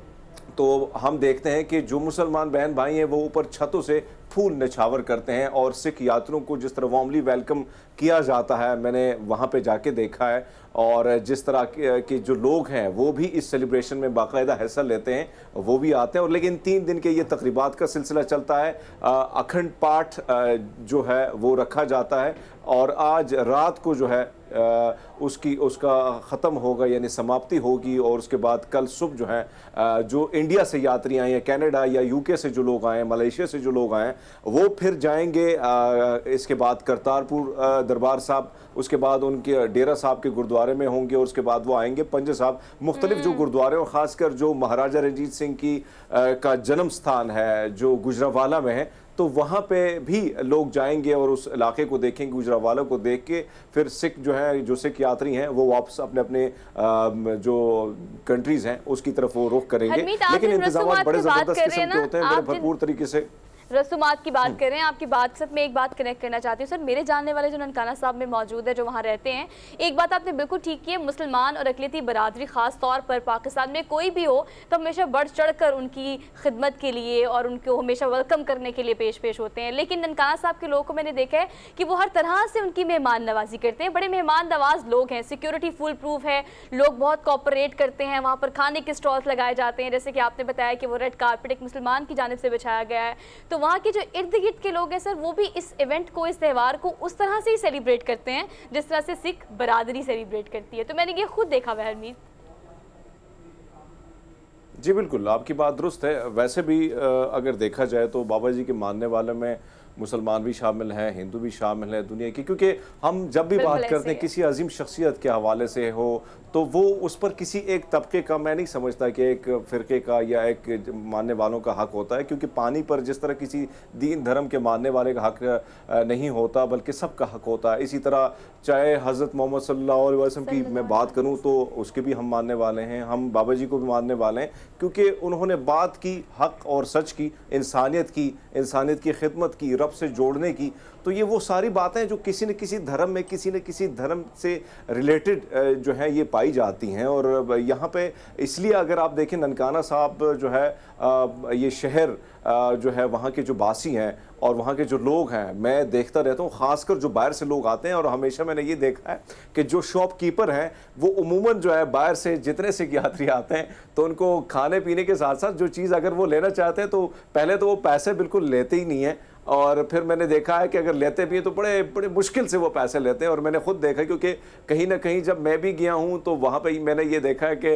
तो हम देखते हैं कि जो मुसलमान बहन भाई हैं वो ऊपर छतों से फूल निछावर करते हैं और सिख यात्रियों को जिस तरह वार्मली वेलकम किया जाता है मैंने वहाँ पे जाके देखा है। और जिस तरह के जो लोग हैं वो भी इस सेलिब्रेशन में बाकायदा हिस्सा लेते हैं, वो भी आते हैं। और लेकिन 3 दिन के ये तकरीबात का सिलसिला चलता है। अखंड पाठ जो है वो रखा जाता है और आज रात को जो है उसका ख़त्म होगा यानी समाप्ति होगी। और उसके बाद कल सुबह जो है जो इंडिया से यात्री आए हैं, कनाडा या यूके से जो लोग आए हैं, मलेशिया से जो लोग आए हैं, वो फिर जाएंगे इसके बाद करतारपुर दरबार साहब, उसके बाद उनके डेरा साहब के गुरुद्वारे में होंगे और उसके बाद वो आएंगे पंजे साहब। मुख्तलिफ जो गुरुद्वारे और ख़ासकर जो महाराजा रंजीत सिंह की का जन्म स्थान है जो गुजरावाला में है, तो वहाँ पे भी लोग जाएंगे और उस इलाके को देखेंगे, गुजरावाला को देख के फिर सिख जो है, जो सिख यात्री हैं वो वापस अपने अपने जो कंट्रीज हैं उसकी तरफ वो रुख करेंगे। लेकिन इंतजाम बड़े ज़बरदस्त किस्म के होते हैं, बड़े भरपूर तरीके से। रसूमात की बात करें, आपकी बात से मैं एक बात कनेक्ट करना चाहती हूँ सर। मेरे जानने वाले जो ननकाना साहब में मौजूद है, जो वहाँ रहते हैं, एक बात आपने बिल्कुल ठीक की है, मुसलमान और अक़लियती बरादरी ख़ास तौर पर पाकिस्तान में कोई भी हो तो हमेशा बढ़ चढ़ कर उनकी खिदमत के लिए और उनको हमेशा वेलकम करने के लिए पेश होते हैं। लेकिन ननकाना साहब के लोगों को मैंने देखा है कि वो हर तरह से उनकी मेहमान नवाजी करते हैं। बड़े मेहमान नवाज लोग हैं, सिक्योरिटी फुल प्रूफ है, लोग बहुत कोऑपरेट करते हैं। वहाँ पर खाने के स्टॉल्स लगाए जाते हैं, जैसे कि आपने बताया कि वो रेड कारपेट एक मुसलमान की जानिब से बिछाया गया है। तो वहाँ के जो इर्द गिर्द के लोग हैं सर, वो भी इस इवेंट को, इस त्यौहार को उस तरह से ही सेलिब्रेट करते हैं जिस तरह से सिख बरादरी सेलिब्रेट करती है। तो मैंने ये खुद देखा हुआ है हरमीत। जी बिल्कुल, आपकी बात दुरुस्त है। वैसे भी अगर देखा जाए तो बाबा जी के मानने वालों में मुसलमान भी शामिल हैं, हिंदू भी शामिल हैं दुनिया की, क्योंकि हम जब भी बात करते हैं किसी अजीम शख्सियत के हवाले से हो तो वो उस पर किसी एक तबके का, मैं नहीं समझता कि एक फ़िरके का या एक मानने वालों का हक होता है, क्योंकि पानी पर जिस तरह किसी दीन धर्म के मानने वाले का हक नहीं होता बल्कि सबका हक होता है। इसी तरह चाहे हज़रत मोहम्मद सल्लल्लाहु अलैहि वसल्लम की मैं बात करूँ तो उसके भी हम मानने वाले हैं, हम बाबा जी को भी मानने वाले हैं, क्योंकि उन्होंने बात की हक और सच की, इंसानियत की खिदमत की, रब से जोड़ने की। तो ये वो सारी बातें जो किसी न किसी धर्म में, किसी न किसी धर्म से रिलेटेड जो है ये पाई जाती हैं। और यहाँ पे इसलिए अगर आप देखें ननकाना साहब जो है ये शहर जो है वहाँ के जो बासी हैं और वहाँ के जो लोग हैं, मैं देखता रहता हूँ, ख़ासकर जो बाहर से लोग आते हैं। और हमेशा मैंने ये देखा है कि जो शॉपकीपर हैं वो उमूमन जो है बाहर से जितने सिख यात्री आते हैं तो उनको खाने पीने के साथ साथ जो चीज़ अगर वो लेना चाहते हैं तो पहले तो वो पैसे बिल्कुल लेते ही नहीं हैं, और फिर मैंने देखा है कि अगर लेते भी हैं तो बड़े बड़े मुश्किल से वो पैसे लेते हैं। और मैंने खुद देखा, क्योंकि कहीं ना कहीं जब मैं भी गया हूँ तो वहाँ पे मैंने ये देखा है कि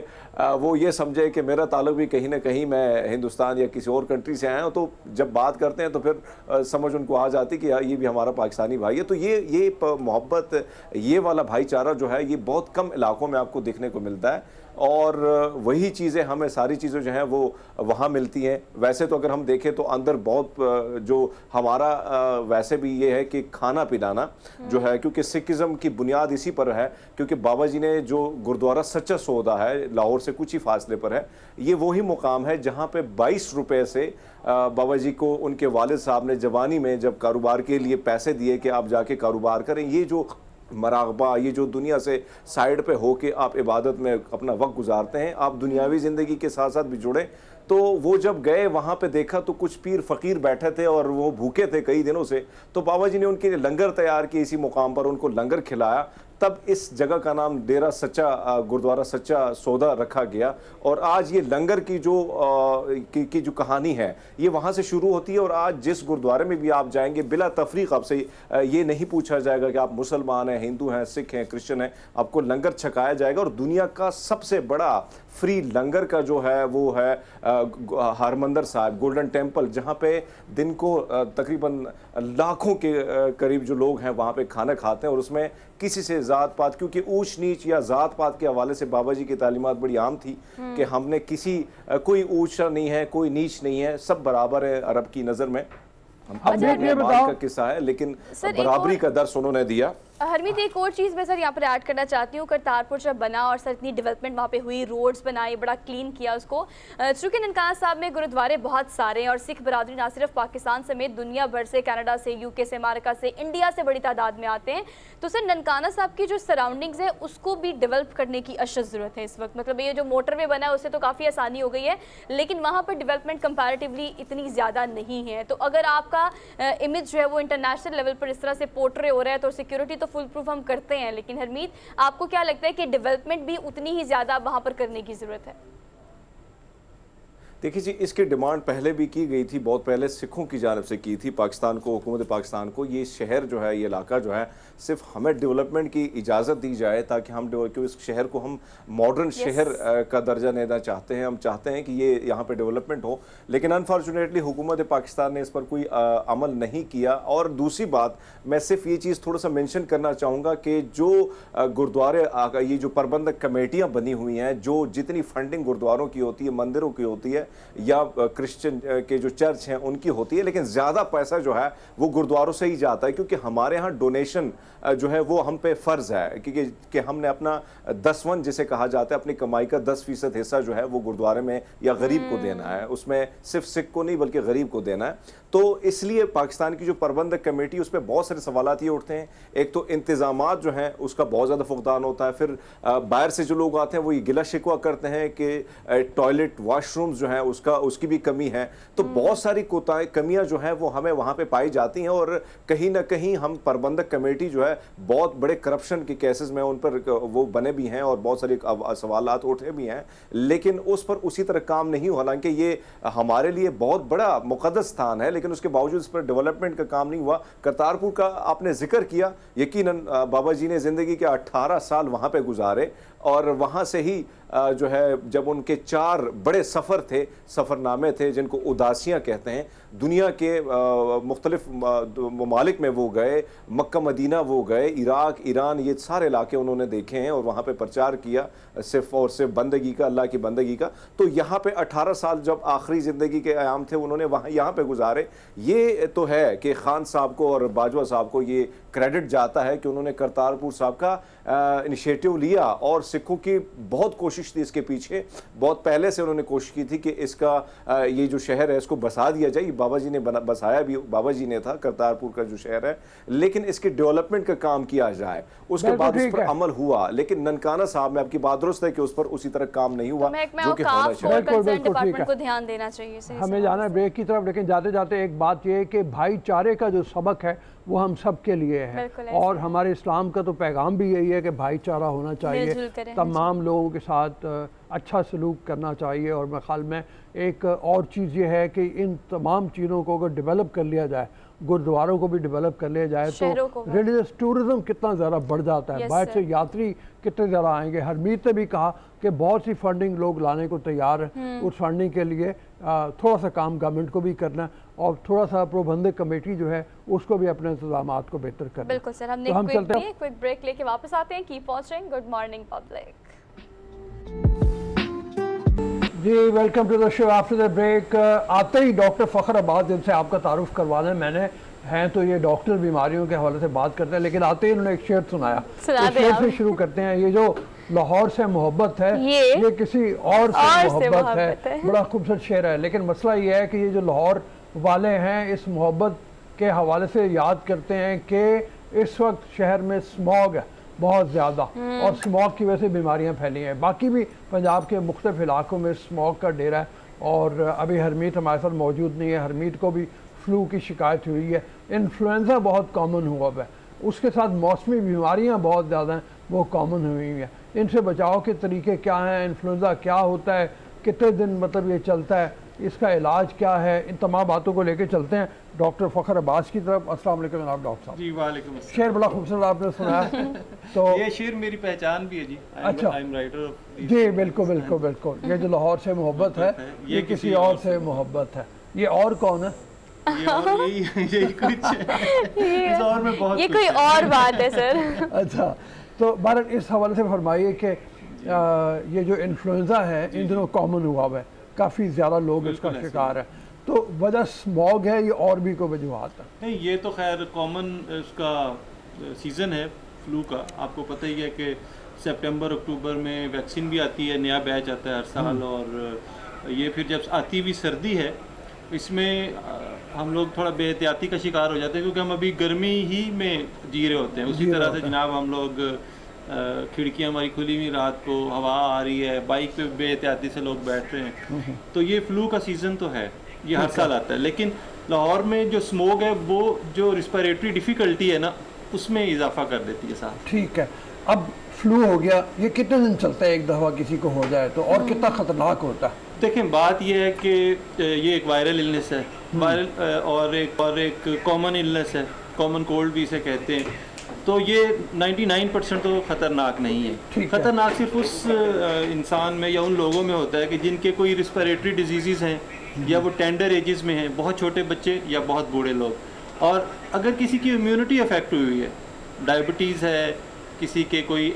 वो ये समझे कि मेरा ताल्लुक भी कहीं ना कहीं मैं हिंदुस्तान या किसी और कंट्री से आया हूँ, तो जब बात करते हैं तो फिर समझ उनको आ जाती कि ये भी हमारा पाकिस्तानी भाई है। तो ये मोहब्बत, ये वाला भाईचारा जो है ये बहुत कम इलाकों में आपको देखने को मिलता है, और वही चीज़ें हमें सारी चीज़ें जो हैं वो वहाँ मिलती हैं। वैसे तो अगर हम देखें तो अंदर बहुत जो हमारा वैसे भी ये है कि खाना पिलाना जो है, क्योंकि सिखिज़म की बुनियाद इसी पर है, क्योंकि बाबा जी ने जो गुरुद्वारा सच्चा सौदा है लाहौर से कुछ ही फासले पर है, ये वही मुकाम है जहाँ पे 22 रुपये से बाबा जी को उनके वालिद साहब ने जवानी में जब कारोबार के लिए पैसे दिए कि आप जाके कारोबार करें, ये जो मरागबा, ये जो दुनिया से साइड पे होके आप इबादत में अपना वक्त गुजारते हैं, आप दुनियावी ज़िंदगी के साथ साथ भी जुड़े। तो वो जब गए वहाँ पे देखा तो कुछ पीर फ़कीर बैठे थे और वो भूखे थे कई दिनों से, तो बाबा जी ने उनके लिए लंगर तैयार किए, इसी मुकाम पर उनको लंगर खिलाया तब इस जगह का नाम डेरा सच्चा गुरुद्वारा सच्चा सौदा रखा गया। और आज ये लंगर की जो कहानी है ये वहाँ से शुरू होती है। और आज जिस गुरुद्वारे में भी आप जाएंगे बिला तफरीक आपसे ये नहीं पूछा जाएगा कि आप मुसलमान हैं, हिंदू हैं, सिख हैं, क्रिश्चियन हैं, आपको लंगर छकाया जाएगा। और दुनिया का सबसे बड़ा फ्री लंगर का जो है वो है हरमंदिर साहिब गोल्डन टेम्पल, जहाँ पे दिन को तकरीबन लाखों के करीब जो लोग हैं वहाँ पे खाना खाते हैं। और उसमें किसी से ज़ात पात, क्योंकि ऊंच नीच या ज़ात पात के हवाले से बाबा जी की तालीमात बड़ी आम थी कि हमने कोई ऊंचा नहीं है, कोई नीच नहीं है, सब बराबर है अरब की नज़र में। हम ये बताओ का किस्सा है, लेकिन सर, बराबरी का दर्स उन्होंने दिया। हरमीत, एक और चीज़ मैं सर यहाँ पर ऐड करना चाहती हूँ। करतारपुर जब बना और सर इतनी डेवलपमेंट वहाँ पे हुई, रोड्स बनाए, बड़ा क्लीन किया उसको। चूँकि ननकाना साहब में गुरुद्वारे बहुत सारे हैं और सिख बरादरी ना सिर्फ पाकिस्तान समेत दुनिया भर से, कनाडा से, यूके से, अमेरिका से, इंडिया से बड़ी तादाद में आते हैं। तो सर ननकाना साहब की जो सराउंडिंग्स है उसको भी डेवलप करने की अशद ज़रूरत है इस वक्त। मतलब ये जो मोटरवे बना है उससे तो काफ़ी आसानी हो गई है, लेकिन वहाँ पर डेवलपमेंट कंपैरेटिवली इतनी ज़्यादा नहीं है। तो अगर आपका इमेज जो है वो इंटरनेशनल लेवल पर इस तरह से पोर्ट्रे हो रहा है तो सिक्योरिटी तो फुल प्रूफ हम करते हैं, लेकिन हरमीत आपको क्या लगता है कि डेवलपमेंट भी उतनी ही ज़्यादा वहाँ पर करने की ज़रूरत है? देखिए जी, इसकी डिमांड पहले भी की गई थी, बहुत पहले सिखों की जानिब से की थी पाकिस्तान को, हुकूमत पाकिस्तान को। ये शहर जो है, ये इलाका जो है, सिर्फ हमें डेवलपमेंट की इजाज़त दी जाए ताकि हम इस शहर को हम मॉडर्न शहर का दर्जा देना चाहते हैं। हम चाहते हैं कि ये यहाँ पे डेवलपमेंट हो, लेकिन अनफॉर्चुनेटली हुकूमत पाकिस्तान ने इस पर कोई अमल नहीं किया। और दूसरी बात, मैं सिर्फ ये चीज़ थोड़ा सा मेंशन करना चाहूँगा कि जो गुरुद्वारे ये जो प्रबंधक कमेटियाँ बनी हुई हैं, जो जितनी फंडिंग गुरुद्वारों की होती है, मंदिरों की होती है या क्रिश्चियन के जो चर्च हैं उनकी होती है, लेकिन ज़्यादा पैसा जो है वो गुरुद्वारों से ही जाता है। क्योंकि हमारे यहाँ डोनेशन जो है वो हम पे फ़र्ज़ है कि हमने अपना 10वां जिसे कहा जाता है, अपनी कमाई का 10% हिस्सा जो है वो गुरुद्वारे में या गरीब को देना है। उसमें सिर्फ सिख को नहीं बल्कि गरीब को देना है। तो इसलिए पाकिस्तान की जो प्रबंधक कमेटी, उस पर बहुत सारे सवालात ये उठते हैं। एक तो इंतजामात जो हैं उसका बहुत ज़्यादा फुकदान होता है। फिर बाहर से जो लोग आते हैं वो ये गिला शिकवा करते हैं कि टॉयलेट वाशरूम्स जो हैं उसकी भी कमी है। तो बहुत सारी कमियां जो हैं वो हमें वहाँ पे पाई जाती हैं। और कहीं ना कहीं हम प्रबंधक कमेटी जो है बहुत बड़े करप्शन के केसेस में उन पर वो बने भी हैं और बहुत सारे सवालात उठे भी हैं, लेकिन उस पर उसी तरह काम नहीं हुआ। हालांकि ये हमारे लिए बहुत बड़ा मुक़द्दस स्थान है, लेकिन उसके बावजूद इस पर डेवलपमेंट का काम नहीं हुआ। करतारपुर का आपने जिक्र किया, यकीनन बाबा जी ने ज़िंदगी के 18 साल वहाँ पे गुजारे और वहाँ से ही जो है जब उनके 4 बड़े सफ़रनामे थे जिनको उदासियाँ कहते हैं, दुनिया के मुख्तलिफ ममालिक में वो गए, मक्का मदीना वो गए, इराक, ईरान, ये सारे इलाके उन्होंने देखे हैं और वहाँ पे प्रचार किया सिर्फ और सिर्फ बंदगी का, अल्लाह की बंदगी का। तो यहाँ पे 18 साल जब आखिरी ज़िंदगी के अयाम थे उन्होंने यहाँ पे गुजारे। ये तो है कि खान साहब को और बाजवा साहब को ये क्रेडिट जाता है कि उन्होंने करतारपुर साहब का इनिशिएटिव लिया और सिखों की बहुत कोशिश थी इसके पीछे। बहुत पहले से उन्होंने कोशिश की थी कि इसका ये जो शहर है इसको बसा दिया जाए। बाबा जी ने बसाया भी, बाबा जी ने था करतारपुर का जो शहर है, लेकिन इसके डेवलपमेंट का काम किया जाए। उसके बाद उस पर अमल हुआ, लेकिन ननकाना साहब में आपकी बात दुरुस्त है कि उस पर उसी तरह काम नहीं हुआ जो कि होना चाहिए। डिपार्टमेंट को ध्यान देना चाहिए। हमें जाना है ब्रेक की तरफ, लेकिन जाते जाते एक बात यह है कि भाईचारे का जो सबक है वो हम सब के लिए है और हमारे इस्लाम का तो पैगाम भी यही है कि भाईचारा होना चाहिए, तमाम लोगों के साथ अच्छा सलूक करना चाहिए। और मेरे ख्याल में एक और चीज़ ये है कि इन तमाम चीज़ों को अगर डेवलप कर लिया जाए, गुरुद्वारों को भी डेवलप कर लिया जाए तो रिलीजियस टूरिज्म कितना ज़्यादा बढ़ जाता है, बाहर से यात्री कितने ज़्यादा आएंगे। हरमीत ने भी कहा कि बहुत सी फंडिंग लोग लाने को तैयार हैं। उस फंडिंग के लिए थोड़ा सा काम गवर्नमेंट को भी करना और थोड़ा सा प्रबंधक कमेटी जो है उसको भी अपने इंतजाम को बेहतर करना। बिल्कुल सर, हम क्विक ब्रेक लेके वापस आते हैं। Keep watching good morning public. जी welcome to the show after the break. आते ही डॉक्टर फ़खर अब्बास जिनसे आपका तारुफ करवाना है, मैंने हैं तो ये डॉक्टर बीमारियों के हवाले से बात करते हैं, लेकिन आते ही उन्होंने एक शेर सुनाया। तो शेर से शुरू करते हैं। ये जो लाहौर से मोहब्बत है ये किसी और से मोहब्बत है। बड़ा खूबसूरत शेर है, लेकिन मसला ये है कि ये जो लाहौर वाले हैं इस मोहब्बत के हवाले से याद करते हैं कि इस वक्त शहर में स्मॉग है बहुत ज़्यादा और स्मॉग की वजह से बीमारियां फैली हैं। बाकी भी पंजाब के मुख्तलिफ इलाकों में स्मॉग का डेरा है और अभी हरमीत हमारे साथ मौजूद नहीं है। हरमीत को भी फ्लू की शिकायत हुई है, इन्फ्लुएंज़ा बहुत कॉमन हुआ है। उसके साथ मौसमी बीमारियां बहुत ज़्यादा हैं, वो कॉमन हुई हैं। इनसे बचाव के तरीके क्या हैं, इन्फ्लुएंजा क्या होता है, कितने दिन मतलब ये चलता है, इसका इलाज क्या है, इन तमाम बातों को लेके चलते हैं डॉक्टर फ़खर अब्बास की तरफ। अस्सलाम वालेकुम जनाब डॉक्टर साहब। जी वालेकुम अस्सलाम। शेर बड़ा खूबसूरत आपने सुनाया तो ये शेर मेरी पहचान भी है जी। अच्छा। आई एम राइटर ऑफ जी बिल्कुल बिल्कुल बिल्कुल। ये जो लाहौर से मोहब्बत है ये किसी और से मोहब्बत है। ये और कौन है? ये और यही कुछ है। इस और में बहुत ये कुछ कोई है। और बात है सर। अच्छा, तो भारत इस हवाले से फरमाइए कि ये जो इन्फ्लुएंजा है इन दिनों कॉमन हुआ हुआ है, काफ़ी ज़्यादा लोग इसका बिल्कुल ऐसे शिकार है, तो वजह स्मॉग है ये और भी कोई वजूहत है? नहीं, ये तो खैर कॉमन उसका सीज़न है फ्लू का। आपको पता ही है कि सितंबर अक्टूबर में वैक्सीन भी आती है, नया बैच आता है हर साल। और ये फिर जब आती हुई सर्दी है, इसमें हम लोग थोड़ा बेहतियाती का शिकार हो जाते हैं, क्योंकि हम अभी गर्मी ही में जी रहे होते हैं। उसी तरह से जनाब हम लोग खिड़कियाँ हमारी खुली हुई, रात को हवा आ रही है, बाइक पे बेहतियाती से लोग बैठ रहे हैं। तो ये फ्लू का सीज़न तो है, ये हर साल आता है। लेकिन लाहौर में जो स्मोक है वो जो रिस्पिरेटरी डिफ़िकल्टी है ना, उसमें इजाफा कर देती है साहब। ठीक है, अब फ्लू हो गया, ये कितने दिन चलता है एक दफ़ा किसी को हो जाए तो, और कितना ख़तरनाक होता है? देखें, बात यह है कि ये एक वायरल इलनेस है, वायरल और एक कॉमन इलनेस है, कॉमन कोल्ड भी इसे कहते हैं। तो ये 99% तो ख़तरनाक नहीं है। ठीक है। ख़तरनाक सिर्फ उस इंसान में या उन लोगों में होता है कि जिनके कोई रिस्पिरेटरी डिजीज़ हैं, या वो टेंडर एजेस में हैं, बहुत छोटे बच्चे या बहुत बूढ़े लोग। और अगर किसी की इम्यूनिटी अफेक्ट हुई है, डायबिटीज़ है, किसी के कोई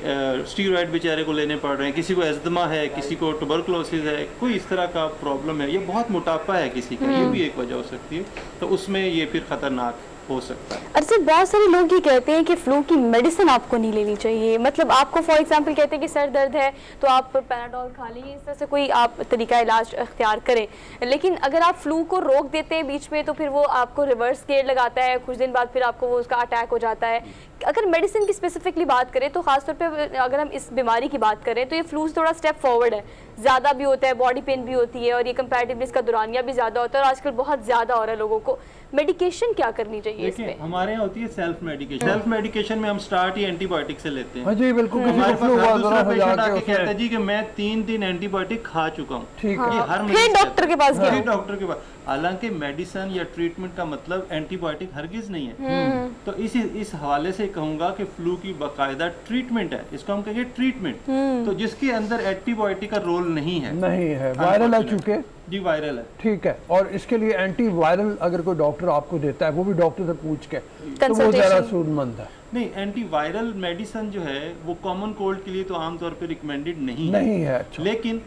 स्टीरॉयड बेचारे को लेने पड़ रहे हैं, किसी को एस्थमा है, किसी को ट्यूबरकुलोसिस है, कोई इस तरह का प्रॉब्लम है, या बहुत मोटापा है किसी का, ये भी एक वजह हो सकती है। तो उसमें ये फिर ख़तरनाक हो सकता है। अरे सर, बहुत सारे लोग ये कहते हैं कि फ्लू की मेडिसिन आपको नहीं लेनी चाहिए। मतलब आपको फॉर एग्जांपल कहते हैं कि सर दर्द है तो आप पैराडोल खा लीजिए, इस तरह से कोई आप तरीका इलाज अख्तियार करें। लेकिन अगर आप फ्लू को रोक देते हैं बीच में तो फिर वो आपको रिवर्स गेयर लगाता है, कुछ दिन बाद फिर आपको वो उसका अटैक हो जाता है। अगर मेडिसिन की स्पेसिफिकली बात करें तो खासतौर पे अगर हम इस बीमारी की बात करें तो ये फ्लू से थोड़ा स्टेप फॉरवर्ड है, ज़्यादा भी होता है, बॉडी पेन भी होती है, और ये कंपैरेटिवली इसका दौरानिया भी ज़्यादा होता है, और आजकल बहुत ज़्यादा हो रहा है लोगों को। मेडिकेशन क्या करनी चाहिए इस देखिए, पे? हमारे यहाँ होती है सेल्फ मेडिकेशन। सेल्फ मेडिकेशन में हम स्टार्ट ही एंटीबायोटिक से लेते हैं। हाँ जी बिल्कुल। किसी हमारे को पास फ्लू हर हुआ दूसरा ज़रा सा पेशेंट जाके आके कहता है उसमें जी कि मैं 3 दिन एंटीबायोटिक खा चुका हूँ। ठीक है। ये हर फिर मरीज डॉक्टर के पास गया। फिर डॉक्टर के पास। हालांकि मेडिसिन या ट्रीटमेंट का मतलब एंटीबायोटिक हरगिज नहीं है। तो इस हवाले से कहूँगा कि फ्लू की बाकायदा ट्रीटमेंट है, इसको हम कहेंगे ट्रीटमेंट। तो जिसके अंदर एंटीबायोटिक का रोल नहीं है। नहीं है, वायरल है चूँकि। जी वायरल है। ठीक है, और इसके लिए एंटी वायरल अगर कोई डॉक्टर आपको देता है, वो भी डॉक्टर से पूछ के, तो वो ज़रा सूदमंद है। नहीं, एंटी वायरल मेडिसिन जो है वो कॉमन कोल्ड के लिए तो आमतौर पर रिकमेंडेड नहीं है। अच्छा। लेकिन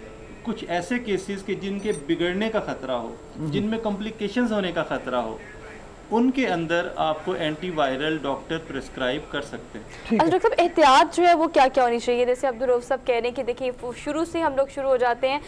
कुछ ऐसे केसेस के जिनके बिगड़ने का खतरा हो, जिनमें कॉम्प्लिकेशंस होने का खतरा हो, उनके अंदर आपको एंटीवायरल डॉक्टर प्रिस्क्राइब कर सकते हैं। अच्छा डॉक्टर साहब, एहतियात जो है वो क्या क्या होनी चाहिए? जैसे अब्दुल रऊफ साहब कह रहे हैं कि देखिए शुरू से हम लोग शुरू हो जाते हैं,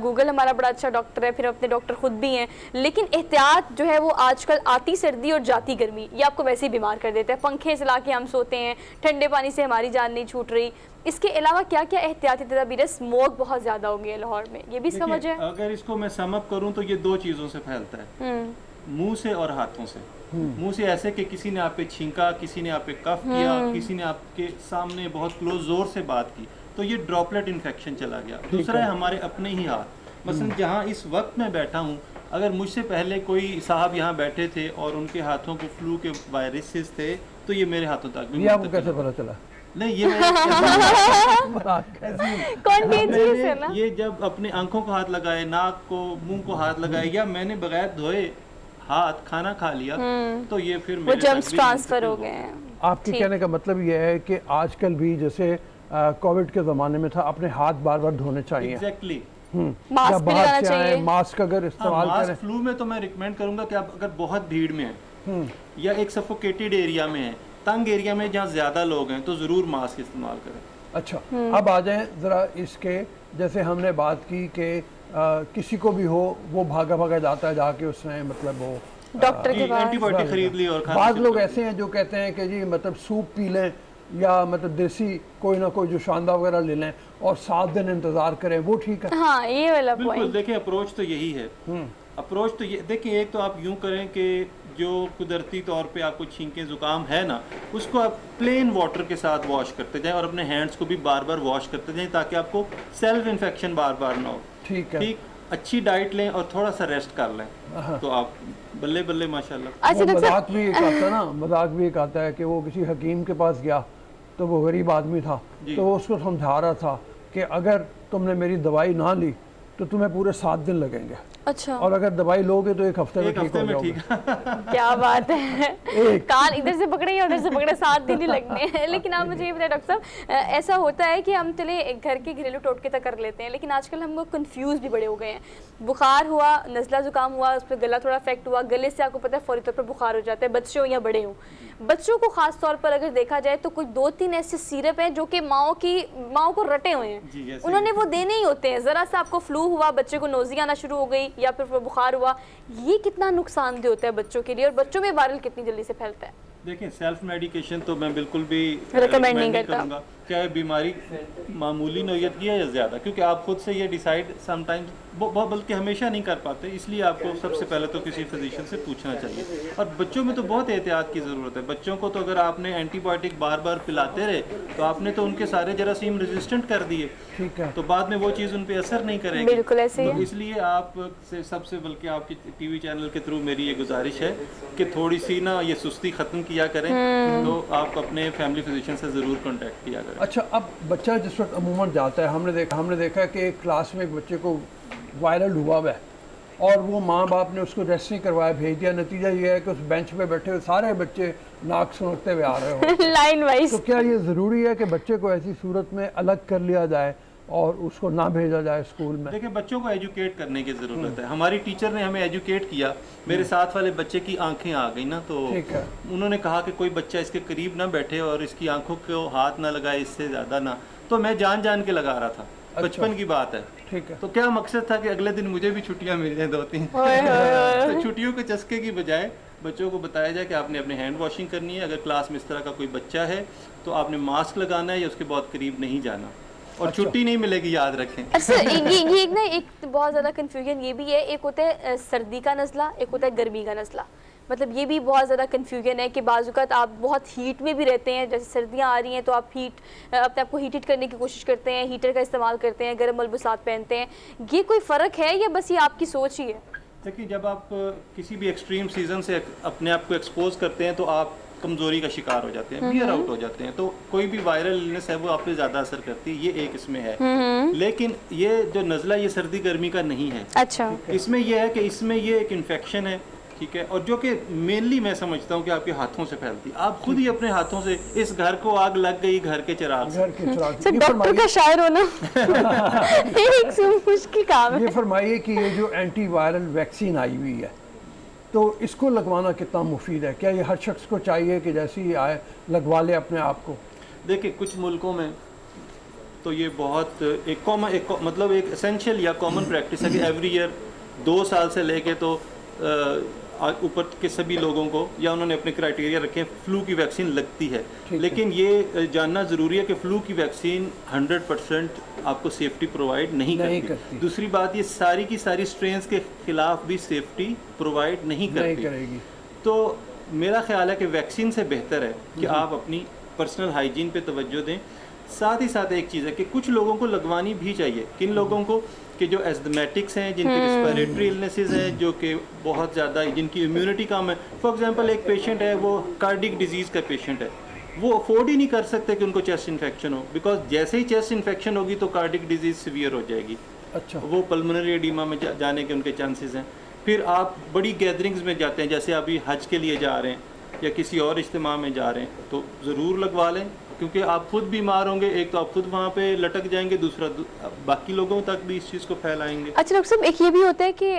गूगल हमारा बड़ा अच्छा डॉक्टर है, फिर अपने डॉक्टर खुद भी हैं, लेकिन एहतियात जो है वो आजकल आती सर्दी और जाती गर्मी ये आपको वैसे ही बीमार कर देता है। पंखे चला के हम सोते हैं, ठंडे पानी से हमारी जान नहीं छूट रही। इसके अलावा क्या क्या एहतियाती तदाबीर है? स्मोक बहुत ज़्यादा हो गई है लाहौर में, ये भी इसका वजह है? अगर इसको मैं सम अप करूं तो ये 2 चीज़ों से फैलता है, मुंह से और हाथों से। मुंह से ऐसे कि किसी ने आप पे छींका, किसी ने आप पे कफ किया, किसी ने आपके सामने बहुत क्लोज जोर से बात की, तो ये ड्रॉपलेट इन्फेक्शन चला गया। दूसरा है हमारे अपने ही हाथ। मसलन जहाँ इस वक्त मैं बैठा हूँ, अगर मुझसे पहले कोई साहब यहाँ बैठे थे और उनके हाथों को फ्लू के वायरसेस थे, तो ये मेरे हाथों तक भी। ये आपको कैसे पता चला? नहीं, ये कॉन्टेजियस है ना? ये जब अपने आंखों को हाथ लगाए, नाक को, मुंह को हाथ लगाए, या मैंने बगैर धोए हाथ खाना खा लिया, तो ये फिर वो जर्म्स ट्रांसफर हो गए हैं। आपके कहने का मतलब ये है कि आजकल भी जैसे कोविड के ज़माने में था, अपने हाथ बार बार धोने चाहिए। एग्जैक्टली। मास्क भी लगाना चाहिए। मास्क अगर इस्तेमाल करें। फ्लू में तो मैं रिकमेंड करूंगा कि आप अगर बहुत भीड़ में हैं या एक सफोकेटेड एरिया में हैं, तंग एरिया में जहाँ ज़्यादा लोग हैं, तो ज़रूर मास्क इस्तेमाल करें। अच्छा, अब आ जाएं ज़रा इसके, जैसे हमने बात की कि किसी को भी हो वो भागा भागा जाता है जाके उसने मतलब वो डॉक्टर के पास एंटीबायोटिक खरीद ली। और बाद लोग ऐसे हैं जो कहते हैं कि जी मतलब सूप पी लें या मतलब देसी कोई ना कोई जो शानदा वगैरह ले लें और 7 दिन इंतज़ार करें, वो ठीक है? हाँ, ये वाला बिल्कुल। पॉइंट। देखिए, अप्रोच तो यही है अप्रोच तो ये देखिए, एक तो आप यूं करें कि जो कुदरती तौर पे आपको छींकें ज़ुकाम है ना, उसको आप प्लेन वाटर के साथ वॉश करते जाएं और अपने हैंड्स को भी बार बार वॉश करते जाएं ताकि आपको सेल्फ इन्फेक्शन बार बार ना हो। ठीक है। ठीक, अच्छी डाइट लें और थोड़ा सा रेस्ट कर लें, तो आप बल्ले बल्ले माशाल्लाह। अच्छा वो डॉक्टर मजाक भी एक आता है ना, मजाक भी एक आता है कि वो किसी हकीम के पास गया तो वो गरीब आदमी था, जी। तो वो उसको समझा रहा था कि अगर तुमने मेरी दवाई ना ली तो तुम्हें पूरे 7 दिन लगेंगे, अच्छा और अगर दवाई लोगे तो एक हफ्ते में एक ठीक हफ्ते हो में जाओगे। ठीक। क्या बात है, एक। कान इधर से पकड़े या उधर से पकड़े, 7 दिन ही लगने हैं। लेकिन आप मुझे ये बताएं डॉक्टर साहब, ऐसा होता है कि हम चले घर के घरेलू टोटके तक कर लेते हैं, लेकिन आजकल हम लोग कंफ्यूज भी बड़े हो गए हैं। बुखार हुआ, नज़ला ज़ुकाम हुआ, उस पर गला थोड़ा अफेक्ट हुआ, गले से आपको पता है फौरी तौर पर बुखार हो जाता है, बच्चे हो या बड़े हो। बच्चों को खास तौर पर अगर देखा जाए तो कुछ 2-3 ऐसे सिरप हैं जो कि माओ को रटे हुए जी, हैं, ऐसे उन्होंने वो देने ही होते हैं। ज़रा सा आपको फ्लू हुआ, बच्चे को नोज़ी आना शुरू हो गई या फिर बुखार हुआ, ये कितना नुकसानदेह होता है बच्चों के लिए, और बच्चों में वायरल कितनी जल्दी से फैलता है? देखिए, सेल्फ मेडिकेशन तो मैं बिल्कुल भी Recommend नहीं करता। करूँगा, चाहे बीमारी मामूली नौयत की है या ज़्यादा, क्योंकि आप खुद से ये डिसाइड समटाइम्स बल्कि हमेशा नहीं कर पाते। इसलिए आपको सबसे पहले तो किसी फिजिशियन से पूछना चाहिए। और बच्चों में तो बहुत एहतियात की ज़रूरत है। बच्चों को तो अगर आपने एंटीबायोटिक बार बार पिलाते रहे तो आपने तो उनके सारे जरासीम रेजिस्टेंट कर दिए, ठीक है। तो बाद में वो चीज़ उन पर असर नहीं करेगी। बिल्कुल ऐसे ही तो है। इसलिए आप से सबसे बल्कि आपके टीवी चैनल के थ्रू मेरी ये गुजारिश है कि थोड़ी सी ना ये सुस्ती ख़त्म किया करें, तो आप अपने फैमिली फिजिशियन से ज़रूर कांटेक्ट किया करें। अच्छा, अब बच्चा जिस वक्त अमूमन जाता है, हमने देखा है कि एक क्लास में एक बच्चे को वायरल हुआ है और वो माँ बाप ने उसको रेस्ट नहीं करवाया, भेज दिया। नतीजा ये है कि उस बेंच पे बैठे हुए सारे बच्चे नाक सुनकते हुए आ रहे हो। Line wise. तो क्या ये ज़रूरी है कि बच्चे को ऐसी सूरत में अलग कर लिया जाए और उसको ना भेजा जाए स्कूल में? देखिए, बच्चों को एजुकेट करने की ज़रूरत है। हमारी टीचर ने हमें एजुकेट किया, मेरे साथ वाले बच्चे की आंखें आ गई ना, तो ठीक है। उन्होंने कहा कि कोई बच्चा इसके करीब ना बैठे और इसकी आंखों को हाथ ना लगाए, इससे ज़्यादा ना। तो मैं जान जान के लगा रहा था, बचपन की बात है। ठीक है। तो क्या मकसद था कि अगले दिन मुझे भी छुट्टियां मिल जाएं 2-3। तो छुट्टियों के चस्के की बजाय बच्चों को बताया जाए कि आपने अपने हैंड वॉशिंग करनी है। अगर क्लास में इस तरह का कोई बच्चा है तो आपने मास्क लगाना है या उसके बहुत करीब नहीं जाना, और छुट्टी नहीं मिलेगी, याद रखें। अच्छा, ये एक ना एक बहुत ज़्यादा कन्फ्यूजन ये भी है, एक होता है सर्दी का नज़ला, एक होता है गर्मी का नज़ला। मतलब ये भी बहुत ज़्यादा कन्फ्यूजन है कि बाज़ आप बहुत हीट में भी रहते हैं, जैसे सर्दियाँ आ रही हैं तो आप अपने आप को हीट करने की कोशिश करते हैं, हीटर का इस्तेमाल करते हैं, गर्म मलबूसात पहनते हैं। ये कोई फ़र्क है या बस ये आपकी सोच ही है? देखिए, जब आप किसी भी एक्सट्रीम सीजन से अपने आप को एक्सपोज करते हैं तो आप कमज़ोरी का शिकार हो जाते हैं, बियर आउट हो जाते हैं। तो कोई भी वायरल इलनेस है वो आप पे ज़्यादा असर करती है, ये एक इसमें है। लेकिन ये जो नज़ला ये सर्दी गर्मी का नहीं है। अच्छा, इसमें यह है कि इसमें ये एक इन्फेक्शन है, ठीक है, और जो कि मेनली मैं समझता हूँ कि आपके हाथों से फैलती है। आप खुद ही अपने हाथों से, इस घर को आग लग गई घर के चिराग से। घर के चिराग। सर ये डॉक्टर फरमाइए- का शायर होना एक मुश्किल काम है। ये फरमाइए कि ये जो एंटी वायरल वैक्सीन आई हुई है, तो इसको लगवाना कितना मुफीद है? क्या ये हर शख्स को चाहिए कि जैसे ही आए लगवा ले अपने आप को? देखिए, कुछ मुल्कों में तो ये बहुत मतलब एक एसेंशियल या कॉमन प्रैक्टिस है कि एवरी ईयर 2 साल से लेके तो ऊपर के सभी लोगों को, या उन्होंने अपने क्राइटेरिया रखे हैं, फ्लू की वैक्सीन लगती है। लेकिन ये जानना ज़रूरी है कि फ़्लू की वैक्सीन 100% आपको सेफ्टी प्रोवाइड नहीं करती। दूसरी बात, ये सारी की सारी स्ट्रेन्स के ख़िलाफ़ भी सेफ्टी प्रोवाइड नहीं करेगी। तो मेरा ख्याल है कि वैक्सीन से बेहतर है कि आप अपनी पर्सनल हाइजीन पे तवज्जो दें। साथ ही साथ एक चीज़ है कि कुछ लोगों को लगवानी भी चाहिए। किन लोगों को? कि जो एस्थमेटिक्स हैं, जिनकी रिस्पिरेटरी इलनेसेस हैं, जो कि बहुत ज़्यादा, जिनकी इम्यूनिटी कम है। फॉर एग्जांपल, एक पेशेंट है, वो कार्डिक डिजीज़ का पेशेंट है, वो अफोर्ड ही नहीं कर सकते कि उनको चेस्ट इन्फेक्शन हो, बिकॉज जैसे ही चेस्ट इन्फेक्शन होगी तो कार्डिक डिजीज़ सीवियर हो जाएगी। अच्छा। वो पल्मोनरी एडीमा में जाने के उनके चांसेस हैं। फिर आप बड़ी गैदरिंग्स में जाते हैं, जैसे अभी हज के लिए जा रहे हैं या किसी और इज्तिमा में जा रहे हैं, तो ज़रूर लगवा लें, क्योंकि आप खुद बीमार होंगे। एक तो आप खुद वहाँ पे लटक जाएंगे, दूसरा बाकी लोगों तक भी इस चीज़ को फैलाएंगे। अच्छा डॉक्टर साहब, एक ये भी होता है कि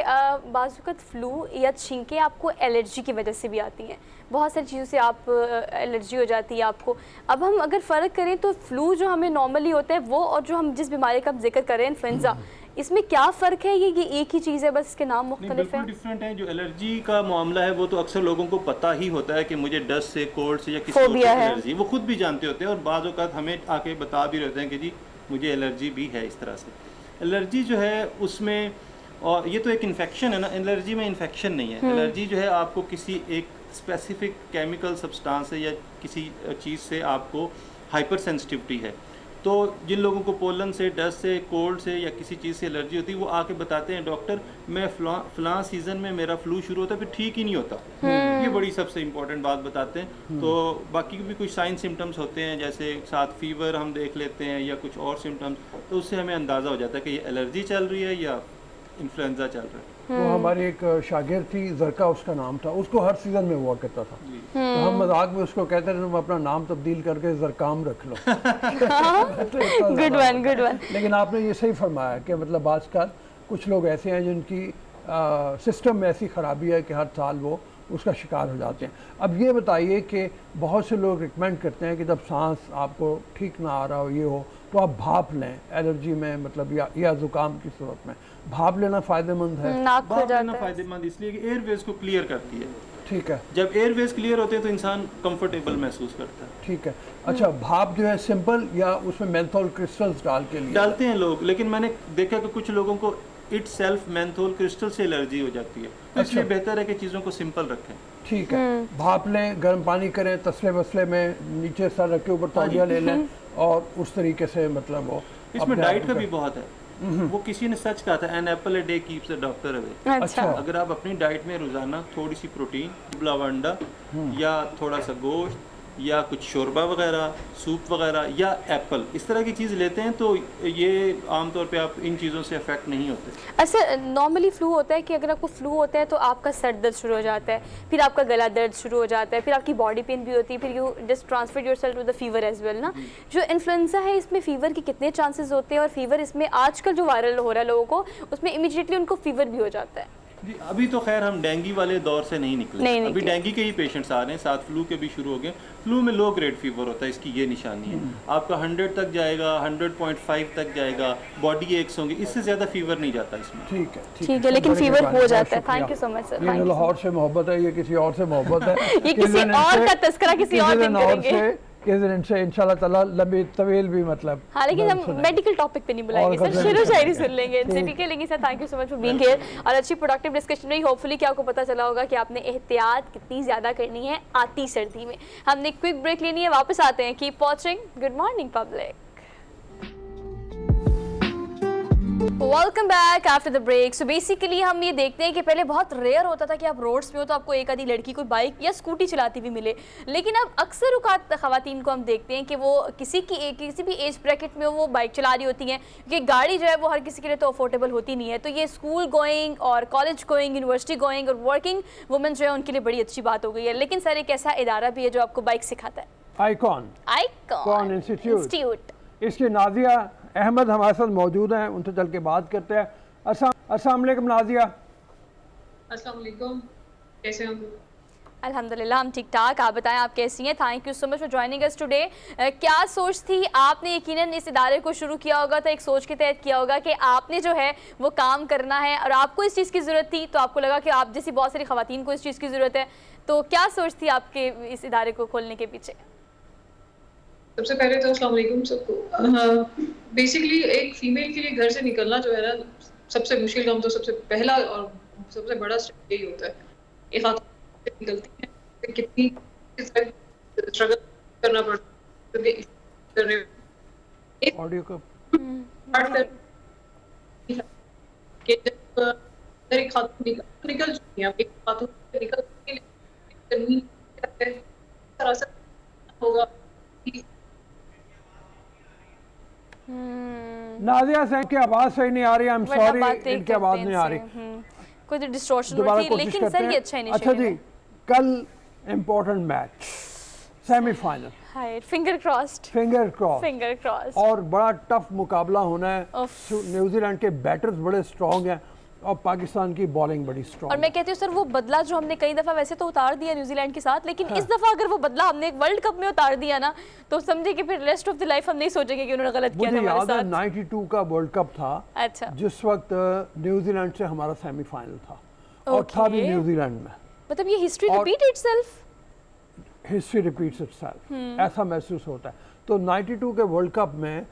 बाज़ वक़्त फ्लू या छींकें आपको एलर्जी की वजह से भी आती हैं, बहुत सारी चीज़ों से आप एलर्जी हो जाती है आपको। अब हम अगर फ़र्क करें तो फ्लू जो हमें नॉर्मली होता है वो, और जो हम जिस बीमारी का जिक्र कर रहे हैं इन्फ्लुएंज़ा, इसमें क्या फ़र्क है? ये एक ही चीज़ है, बस इसके नाम मुख्तलिफ हैं? डिफरेंट है। जो एलर्जी का मामला है वो तो अक्सर लोगों को पता ही होता है कि मुझे डस्ट से, कोल्ड से या किसी और से एलर्जी, वो खुद भी जानते होते हैं और बाज़ औक़ात हमें आके बता भी रहते हैं कि जी मुझे एलर्जी भी है। इस तरह से एलर्जी जो है उसमें और ये तो एक इन्फेक्शन है ना, एलर्जी में इन्फेक्शन नहीं है। एलर्जी जो है आपको किसी एक स्पेसिफिक केमिकल सब्सटेंस से या किसी चीज़ से आपको हाइपर सेंसिटिविटी है। तो जिन लोगों को पोलन से, डस्ट से, कोल्ड से या किसी चीज़ से एलर्जी होती है वो आके बताते हैं डॉक्टर मैं फलां सीज़न में मेरा फ्लू शुरू होता है फिर ठीक ही नहीं होता। ये बड़ी सबसे इम्पोर्टेंट बात बताते हैं। तो बाकी भी कुछ साइन सिम्टम्स होते हैं, जैसे साथ फीवर हम देख लेते हैं या कुछ और सिम्टम्स, तो उससे हमें अंदाज़ा हो जाता है कि ये एलर्जी चल रही है या इन्फ्लुएंजा चल रहा है। वो हमारी एक शागिर्द थी, जरका उसका नाम था, उसको हर सीजन में हुआ करता था। तो हम मजाक में उसको कहते थे तुम अपना नाम तब्दील करके जरकाम रख लो। Good one, good one. लेकिन आपने ये सही फरमाया कि मतलब आजकल कुछ लोग ऐसे हैं जिनकी सिस्टम में ऐसी खराबी है कि हर साल वो उसका शिकार हो जाते हैं। अब ये बताइए कि बहुत से लोग रिकमेंड करते हैं कि जब सांस आपको ठीक ना आ रहा हो, ये हो, तो आप भाप लें एलर्जी में, मतलब या ज़ुकाम की सूरत में भाप लेना फ़ायदेमंद है। नाक खुल भाप लेना जाता है। फ़ायदेमंद इसलिए कि एयरवेज को क्लियर करती है। ठीक है, जब एयरवेज क्लियर होते हैं तो इंसान कंफर्टेबल महसूस करता है। ठीक है। अच्छा, भाप जो है सिंपल या उसमें मेंथोल क्रिस्टल्स डाल के लिए डालते हैं लोग, लेकिन मैंने देखा कि कुछ लोगों को इट सेल्फ मेंथोल क्रिस्टल से एलर्जी हो जाती है, तो इसलिए बेहतर है कि चीज़ों को सिंपल रखें। ठीक है, भाप लें, गर्म पानी करें, तसले वसले में नीचे सर रख के ऊपर तौलिया ले लें और उस तरीके से मतलब वो इसमें अपने डाइट आप का को- भी बहुत है। वो किसी ने सच कहा था, an apple a day keeps the doctor away. अच्छा। अगर आप अपनी डाइट में रोजाना थोड़ी सी प्रोटीन, उबला हुआ अंडा या थोड़ा सा गोश्त या कुछ शोरबा वगैरह, सूप वगैरह या एप्पल, इस तरह की चीज़ लेते हैं तो ये आमतौर पे आप इन चीज़ों से अफेक्ट नहीं होते। अच्छा, नॉर्मली फ्लू होता है कि अगर आपको फ्लू होता है तो आपका सर दर्द शुरू हो जाता है, फिर आपका गला दर्द शुरू हो जाता है, फिर आपकी बॉडी पेन भी होती है, फिर you just transfer yourself to the fever as well ना। जो इन्फ्लुएंजा है इसमें फीवर के कितने चांसेस होते हैं, और फीवर इसमें आजकल जो वायरल हो रहा है लोगों को, उसमें इमीडिएटली उनको फीवर भी हो जाता है। जी, अभी तो खैर हम डेंगू वाले दौर से नहीं निकले। नहीं अभी निकले। डेंगू के ही पेशेंट्स आ रहे हैं, साथ फ्लू के भी शुरू हो गए। फ्लू में लो ग्रेड फीवर होता है, इसकी ये निशानी है। आपका 100 तक जाएगा, 100.5 तक जाएगा, बॉडी एक्स होंगे, इससे ज़्यादा फीवर नहीं जाता इसमें। ठीक है, ठीक है, लेकिन बड़ी फीवर मेहरबानी, हो जाता है। बहुत thank you so much sir. ये लाहौर से मोहब्बत है, ये किसी और से मोहब्बत है। ये किसी और का तस्करा किसी और दिन करेंगे। किस दिन इनसे इंशाल्लाह ताला लंबी तवील भी मतलब हाँ, लेकिन हम सुनेंगे। मेडिकल टॉपिक पे नहीं बुलाएंगे और सर, गज़ल शेरो भी शायरी सुनेंगे। सुन लेंगे इनसे, ठीक है। लेकिन sir thank you so much for being here, और अच्छी प्रोडक्टिव डिस्कशन रही। होपफुली कि आपको पता चला होगा कि आपने एहतियात कितनी ज़्यादा करनी है आती सर्दी में। हमने क्विक ब्रेक लेनी है, वापस आते हैं। Keep watching good morning public. Welcome back after the break. So basically हम ये देखते हैं कि पहले बहुत रेयर होता था कि आप रोड्स पे हो तो आपको एक आधी लड़की कोई बाइक या स्कूटी चलाती हुई मिले, लेकिन अब अक्सर औकात ख़वातीन को हम देखते हैं कि वो किसी भी एज ब्रैकेट में वो बाइक चला रही होती हैं, क्योंकि गाड़ी जो है वो हर किसी के लिए तो अफोर्डेबल होती नहीं है। तो ये स्कूल गोइंग और कॉलेज गोइंग, यूनिवर्सिटी गोइंग और वर्किंग वुमेन जो है उनके लिए बड़ी अच्छी बात हो गई है। लेकिन सर एक ऐसा इदारा भी है जो आपको बाइक सिखाता है, आइकॉन आइकॉन इंस्टीट्यूट। इसकी नाजिया अहमद हमारे साथ मौजूद हैं, उनसे चल के बात करते हैं। अस्सलाम वालेकुम नाजिया। अस्सलाम वालेकुम, कैसे हैं आप? अल्हम्दुलिल्लाह हम ठीक ठाक। आप बताएं आप कैसी हैं? Thank you so much for joining us today. क्या सोच थी आपने? यकीनन इस इदारे को शुरू किया होगा तो एक सोच के तहत किया होगा कि आपने जो है वो काम करना है और आपको इस चीज़ की ज़रूरत थी, तो आपको लगा कि आप जैसी बहुत सारी ख़वातीन को इस चीज़ की ज़रूरत है। तो क्या सोच थी आपके इस इदारे को खोलने के पीछे? सबसे पहले तो अस्सलाम वालेकुम सबको। बेसिकली एक फीमेल के लिए घर से निकलना जो है ना, सबसे मुश्किल काम तो सबसे पहला और सबसे बड़ा स्टेप यही होता है। एक खातून निकलती है तो कितनी स्ट्रगल करना पड़ता है, ऑडियो को कि जब एक खातून निकल चुकी है, एक खातून निकल होगा। नाजिया से की आवाज़ सही नहीं आ रही, आई एम वरना सॉरी, बातें इनकी करते आवाज़ हैं नहीं आ रही। कोई तो डिस्टॉर्शन दोबारा होती है, कोशिश लेकिन करते सर ये हैं। अच्छा अच्छा जी, इनिशिएटिव कल इम्पोर्टेंट मैच, सेमीफाइनल, है। Finger crossed, finger cross, finger cross. और बड़ा टफ मुकाबला होना है। उफ। न्यूजीलैंड के बैटर्स बड़े स्ट्रॉन्ग हैं और पाकिस्तान की बॉलिंग बड़ी और स्ट्रॉन्ग मैं कहती हूँ सर वो बदला जो हमने कई दफ़ा वैसे तो उतार दिया न्यूजीलैंड के साथ, लेकिन इस दफ़ा अगर वो बदला हमने एक वर्ल्ड कप में उतार दिया ना, तो समझे कि फिर रेस्ट ऑफ द लाइफ हम नहीं सोचेंगे कि उन्होंने गलत किया था मुझे हमारे याद है साथ। 92 का वर्ल्ड कप था, अच्छा, जिस वक्त न्यूजीलैंड से हमारा सेमीफाइनल था और था भी Okay. न्यूजीलैंड में। मतलब ये हिस्ट्री और- repeat itself. History repeats itself, ऐसा महसूस होता है। तो 92 के वर्ल्ड कप में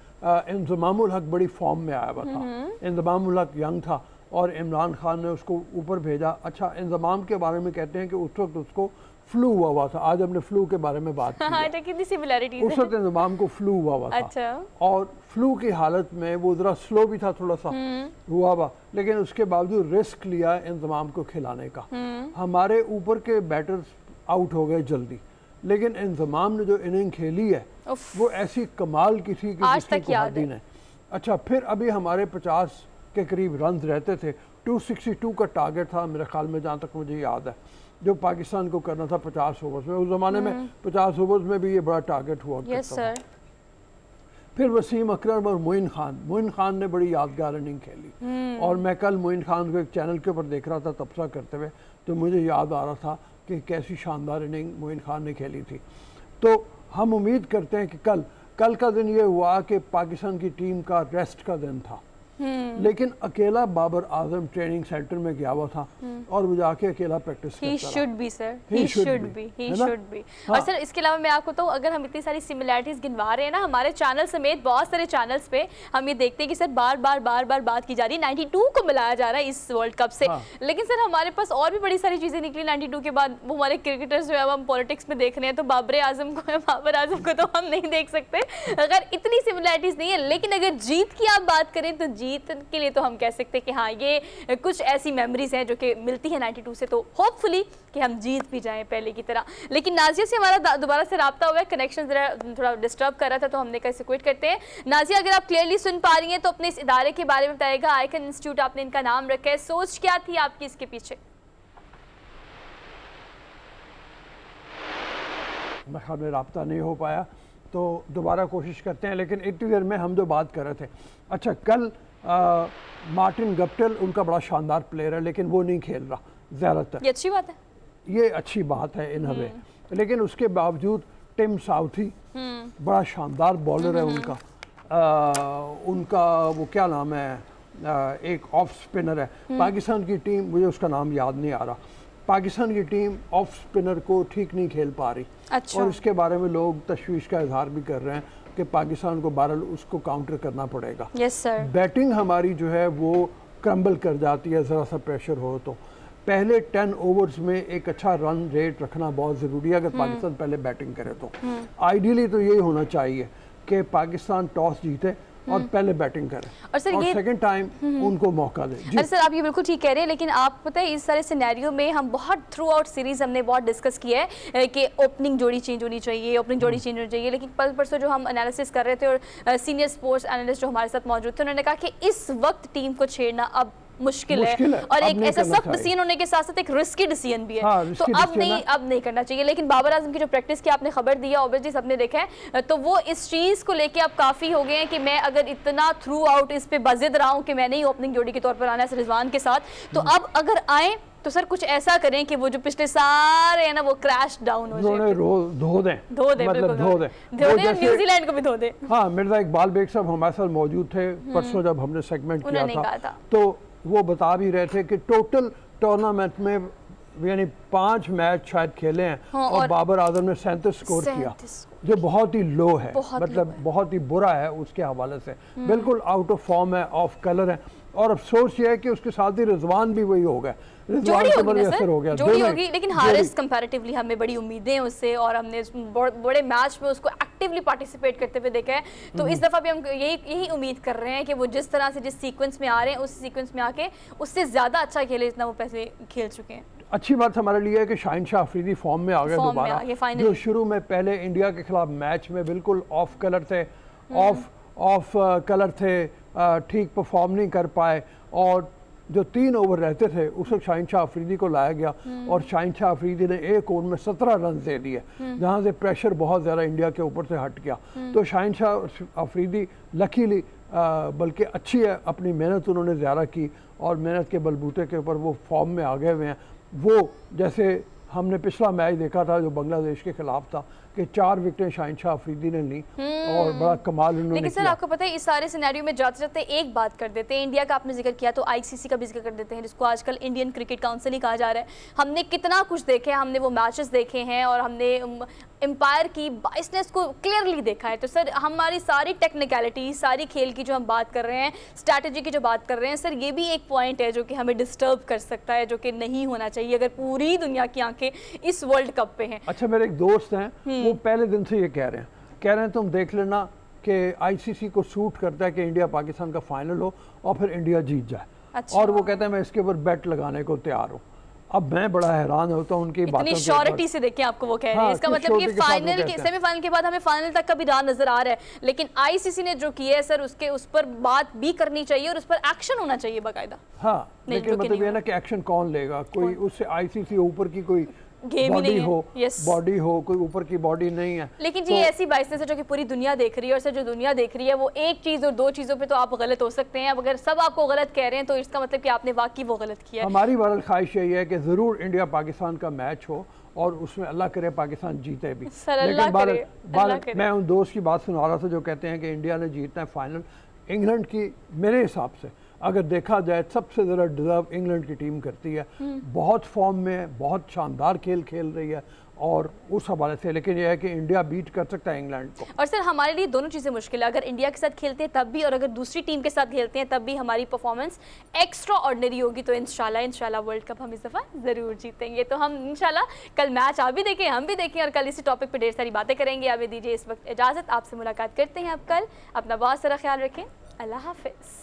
इंजमामुल हक बड़ी फॉर्म में आया हुआ था। इंजमामुल हक यंग था और इमरान खान ने उसको ऊपर भेजा। अच्छा, इंजमाम के बारे में कहते हैं कि उस वक्त उसको फ्लू हुआ था। आज हमने फ्लू के बारे में बात की हाँ, है। कितनी सिमिलैरिटीज उस वक्त इंजमाम को फ्लू हुआ था। अच्छा। और फ्लू की हालत में वो ज़रा स्लो भी था, थोड़ा सा हुआ हुआ, लेकिन उसके बावजूद रिस्क लिया इंजमाम को खिलाने का। हमारे ऊपर के बैटर्स आउट हो गए जल्दी, लेकिन इंजमाम ने जो इनिंग खेली है वो ऐसी कमाल की थी कि आज किसी तक को याद हादी है। नहीं। अच्छा, फिर अभी हमारे 50 के करीब रन रहते थे। 262 का टारगेट था मेरे ख्याल में, जहाँ तक मुझे याद है, जो पाकिस्तान को करना था 50 ओवर्स में। उस ज़माने में 50 ओवर्स में भी ये बड़ा टारगेट हुआ यस करता था। सर। फिर वसीम अकरम और मोइन खान ने बड़ी यादगार इनिंग खेली। और मैं कल मोइन खान को एक चैनल के ऊपर देख रहा था तबसरा करते हुए, तो मुझे याद आ रहा था कि कैसी शानदार इनिंग मोइन खान ने खेली थी। तो हम उम्मीद करते हैं कि कल का दिन ये हुआ कि पाकिस्तान की टीम का रेस्ट का दिन था, लेकिन अकेला बाबर आजम ट्रेनिंग सेंटर में गया हुआ था और वो जाके अकेला प्रैक्टिस ही करता शुड रहा। Be sir, He he should should be, be, ही है ना? Should be. हाँ। और सर इसके अलावा मैं आपको तो अगर हम इतनी सारी सिमिलैरिटीज गिनवा रहे हैं ना, हमारे चैनल समेत बहुत सारे चैनल्स पे हम ये देखते हैं कि सर बार बार बात की जा रही है 92 को मिलाया जा रहा है इस वर्ल्ड कप से। हाँ। लेकिन सर हमारे पास और भी बड़ी सारी चीजें निकली 92 के बाद। वो हमारे क्रिकेटर्स जो है वो हम पॉलिटिक्स में देख रहे हैं, तो बाबर आजम को तो हम नहीं देख सकते। अगर इतनी सिमिलैरिटीज नहीं है, लेकिन अगर जीत की आप बात करें तो जीत के लिए तो हम कह सकते हैं कि हाँ, ये कुछ ऐसी मेमोरीज हैं जो कि मिलती है 92 से, तो होपफुली कि हम जीत भी जाएं पहले की तरह। लेकिन नाजिया से हमारा दोबारा से राब्ता हुआ है, कनेक्शन जरा थोड़ा डिस्टर्ब कर रहा था, तो हमने कहा इसे क्विट करते हैं। नाजिया, अगर आप क्लियरली सुन पा रही हैं तो अपने इस इदारे के बारे में बताएगा। आइकन इंस्टीट्यूट आपने इनका नाम रखा है, सोच क्या थी आपकी इसके पीछे? मैं ख्याल में राब्ता नहीं हो पाया, तो दोबारा कोशिश करते हैं। लेकिन इतनी देर में हम जो बात कर रहे थे, अच्छा, कल मार्टिन गप्टिल उनका बड़ा शानदार प्लेयर है, लेकिन वो नहीं खेल रहा ज़्यादातर। ये अच्छी बात है। ये अच्छी बात है इन हमें, लेकिन उसके बावजूद टिम साउथी बड़ा शानदार बॉलर है उनका। उनका वो क्या नाम है, एक ऑफ स्पिनर है। पाकिस्तान की टीम, मुझे उसका नाम याद नहीं आ रहा, पाकिस्तान की टीम ऑफ स्पिनर को ठीक नहीं खेल पा रही। अच्छा। और इसके बारे में लोग तशवीश का इजहार भी कर रहे हैं कि पाकिस्तान को बहरहाल उसको काउंटर करना पड़ेगा। Yes sir. बैटिंग हमारी जो है वो क्रम्बल कर जाती है, ज़रा सा प्रेशर हो तो। पहले 10 ओवर्स में एक अच्छा रन रेट रखना बहुत ज़रूरी है अगर पाकिस्तान पहले बैटिंग करे तो। आइडियली तो यही होना चाहिए कि पाकिस्तान टॉस जीते और पहले बैटिंग करें और सर और ये सेकंड टाइम उनको मौका दें। जी। अरे सर, आप ये बिल्कुल ठीक कह रहे हैं, लेकिन आप पता है इस सारे सिनेरियो में हम बहुत थ्रू आउट सीरीज हमने बहुत डिस्कस किया है कि ओपनिंग जोड़ी चेंज होनी चाहिए, ओपनिंग जोड़ी चेंज होनी चाहिए। लेकिन कल परसों जो हम एनालिसिस कर रहे थे और सीनियर स्पोर्ट्स एनालिस्ट जो हमारे साथ मौजूद थे, उन्होंने कहा कि इस वक्त टीम को छेड़ना अब मुश्किल है और अब एक नहीं ऐसा करना सख्त चाहिए। डिसीजन होने के साथ साथ एक रिस्की डिसीजन भी है। हाँ, तो risky अब decision नहीं करना चाहिए। लेकिन बाबर आजम की जो प्रैक्टिस की आपने खबर दी है, ऑब्वियसली सबने देखा है, तो वो इस चीज को लेके अब काफी हो गए हैं कि मैं अगर इतना थ्रू आउट इस पे बजिद रहा हूँ कि मैं नहीं ओपनिंग जोड़ी के तौर पर आना है रिजवान के साथ, तो अब अगर आए तो सर कुछ ऐसा करें कि वो जो पिछले सारे है ना वो क्रैश डाउन हो उन्होंने जाए, धो दें, मतलब धो दें वो जैसे- न्यूजीलैंड को भी धो दे। हाँ, मिर्जा इकबाल बेग साहब हमारे साथ मौजूद थे परसों जब हमने सेगमेंट किया उन्होंने कहा था। तो वो बता भी रहे थे कि टोटल टूर्नामेंट में यानी 5 मैच शायद खेले हैं हाँ, और और बाबर आजम ने 37 स्कोर किया, 37 जो बहुत ही लो है, बहुत मतलब low है। बहुत ही बुरा है उसके हवाले से। बिल्कुल आउट ऑफ फॉर्म है, ऑफ कलर है। और अफसोस ये है कि उसके साथ ही रिजवान भी वही हो गया, रिजवान जोड़ी से होगी बड़ी ना असर हो सर, गया, जोड़ी दोनों होगी। लेकिन जोड़ी। हारिस कंपैरेटिवली हमें बड़ी उम्मीदें हैं उससे, और हमने बड़े मैच में उसको एक्टिवली पार्टिसिपेट करते हुए देखा है। तो इस दफ़ा भी हम यही उम्मीद कर रहे हैं कि वो जिस तरह से जिस सीक्वेंस में आ रहे हैं उस सीक्वेंस में आके उससे ज़्यादा अच्छा खेले जितना वो पहले खेल चुके हैं। अच्छी बात हमारे लिए है कि शाहिन शाह अफरीदी फॉर्म में आ गए फॉर्म में दोबारा, आ गए, finally। जो शुरू में पहले इंडिया के खिलाफ मैच में बिल्कुल ऑफ कलर थे, ऑफ कलर थे, ठीक परफॉर्म नहीं कर पाए। और जो 3 ओवर रहते थे उस वक्त शाहिन शाह अफरीदी को लाया गया और शाहिन शाह अफरीदी ने 1 ओवर में 17 रन दे दिए, जहाँ से प्रेशर बहुत ज़्यादा इंडिया के ऊपर से हट गया। तो शाहिन शाह अफरीदी लकीली बल्कि अच्छी है, अपनी मेहनत उन्होंने ज़्यादा की और मेहनत के बलबूते के ऊपर वो फॉर्म में आ गए हुए हैं। वो जैसे हमने पिछला मैच देखा था जो बांग्लादेश के ख़िलाफ़ था, कि 4 विकेटें शाहिन शाह अफरीदी ने ली और बड़ा कमाल उन्होंने लेकिन सर किया। आपको पता है इस सारे सिनेरियो में जाते जाते एक बात कर देते हैं, इंडिया का आपने जिक्र किया तो आईसीसी का भी जिक्र कर देते हैं, जिसको आजकल इंडियन क्रिकेट काउंसिल ही कहा जा रहा है। हमने कितना कुछ देखे हैं, हमने वो मैचेस देखे हैं और हमने एम्पायर की बाइसनेस को क्लियरली देखा है। तो सर हमारी सारी टेक्निकलिटी, सारी खेल की जो हम बात कर रहे हैं, स्ट्रैटेजी की जो बात कर रहे हैं, सर ये भी एक पॉइंट है जो कि हमें डिस्टर्ब कर सकता है, जो कि नहीं होना चाहिए अगर पूरी दुनिया की आंखें इस वर्ल्ड कप पे हैं। अच्छा, मेरे एक दोस्त हैं, वो पहले दिन से ये कह रहे हैं तुम देख लेना कि आईसीसी को सूट करता है कि इंडिया पाकिस्तान का फाइनल हो और फिर इंडिया जीत जाए। अच्छा। और वो कहते हैं मैं इसके ऊपर बेट लगाने को तैयार हूँ। अब मैं बड़ा हैरान होता हूँ उनकी बातों इतनी के श्योरिटी से देखिए आपको वो कह रहे हैं। हाँ, इसका किस मतलब कि surety के साथ वो फाइनल कहते के हैं। सेमीफाइनल के बाद हमें फाइनल तक का भी राह नजर आ रहा है, लेकिन आईसीसी ने जो किया है सर उसके उस पर बात भी करनी चाहिए और उस पर एक्शन होना चाहिए बाकायदा। हाँ, नहीं, लेकिन जो कि मतलब नहीं ये ना कि एक्शन कौन लेगा, कोई उससे आईसीसी ऊपर की कोई गेम ही बॉडी नहीं है। हो, Yes। बॉडी हो, कोई ऊपर की बॉडी नहीं है। लेकिन जी ऐसी बाइसनेस है जो कि पूरी दुनिया देख रही है, और सर जो दुनिया देख रही है वो एक चीज़ और दो चीज़ों पे तो आप गलत हो सकते हैं। अब अगर सब आपको गलत कह रहे हैं तो इसका मतलब कि आपने वाकई वो गलत किया है। हमारी बहरहाल ख्वाहिश यही है कि ज़रूर इंडिया पाकिस्तान का मैच हो और उसमें अल्लाह करे पाकिस्तान जीते भी। सर, अल्लाह करे, अल्लाह करे। मैं उन दोस्त की बात सुना रहा था जो कहते हैं कि इंडिया ने जीतना है फाइनल। इंग्लैंड की मेरे हिसाब से अगर देखा जाए सबसे ज़्यादा डिज़र्व इंग्लैंड की टीम करती है। बहुत फॉर्म में है, बहुत शानदार खेल खेल रही है और उस हवाले से, लेकिन यह है कि इंडिया बीट कर सकता है इंग्लैंड को। और सर हमारे लिए दोनों चीज़ें मुश्किल है, अगर इंडिया के साथ खेलते हैं तब भी और अगर दूसरी टीम के साथ खेलते हैं तब भी हमारी परफॉर्मेंस एक्स्ट्रा ऑर्डिनरी होगी। तो इंशाल्लाह वर्ल्ड कप हम इस दफ़ा ज़रूर जीतेंगे। तो हम इंशाल्लाह कल मैच आप भी देखें, हम भी देखें और कल इसी टॉपिक पर ढेर सारी बातें करेंगे। अभी दीजिए इस वक्त इजाज़त, आपसे मुलाकात करते हैं आप कल। अपना बहुत सारा ख्याल रखें, अल्लाह हाफिज़।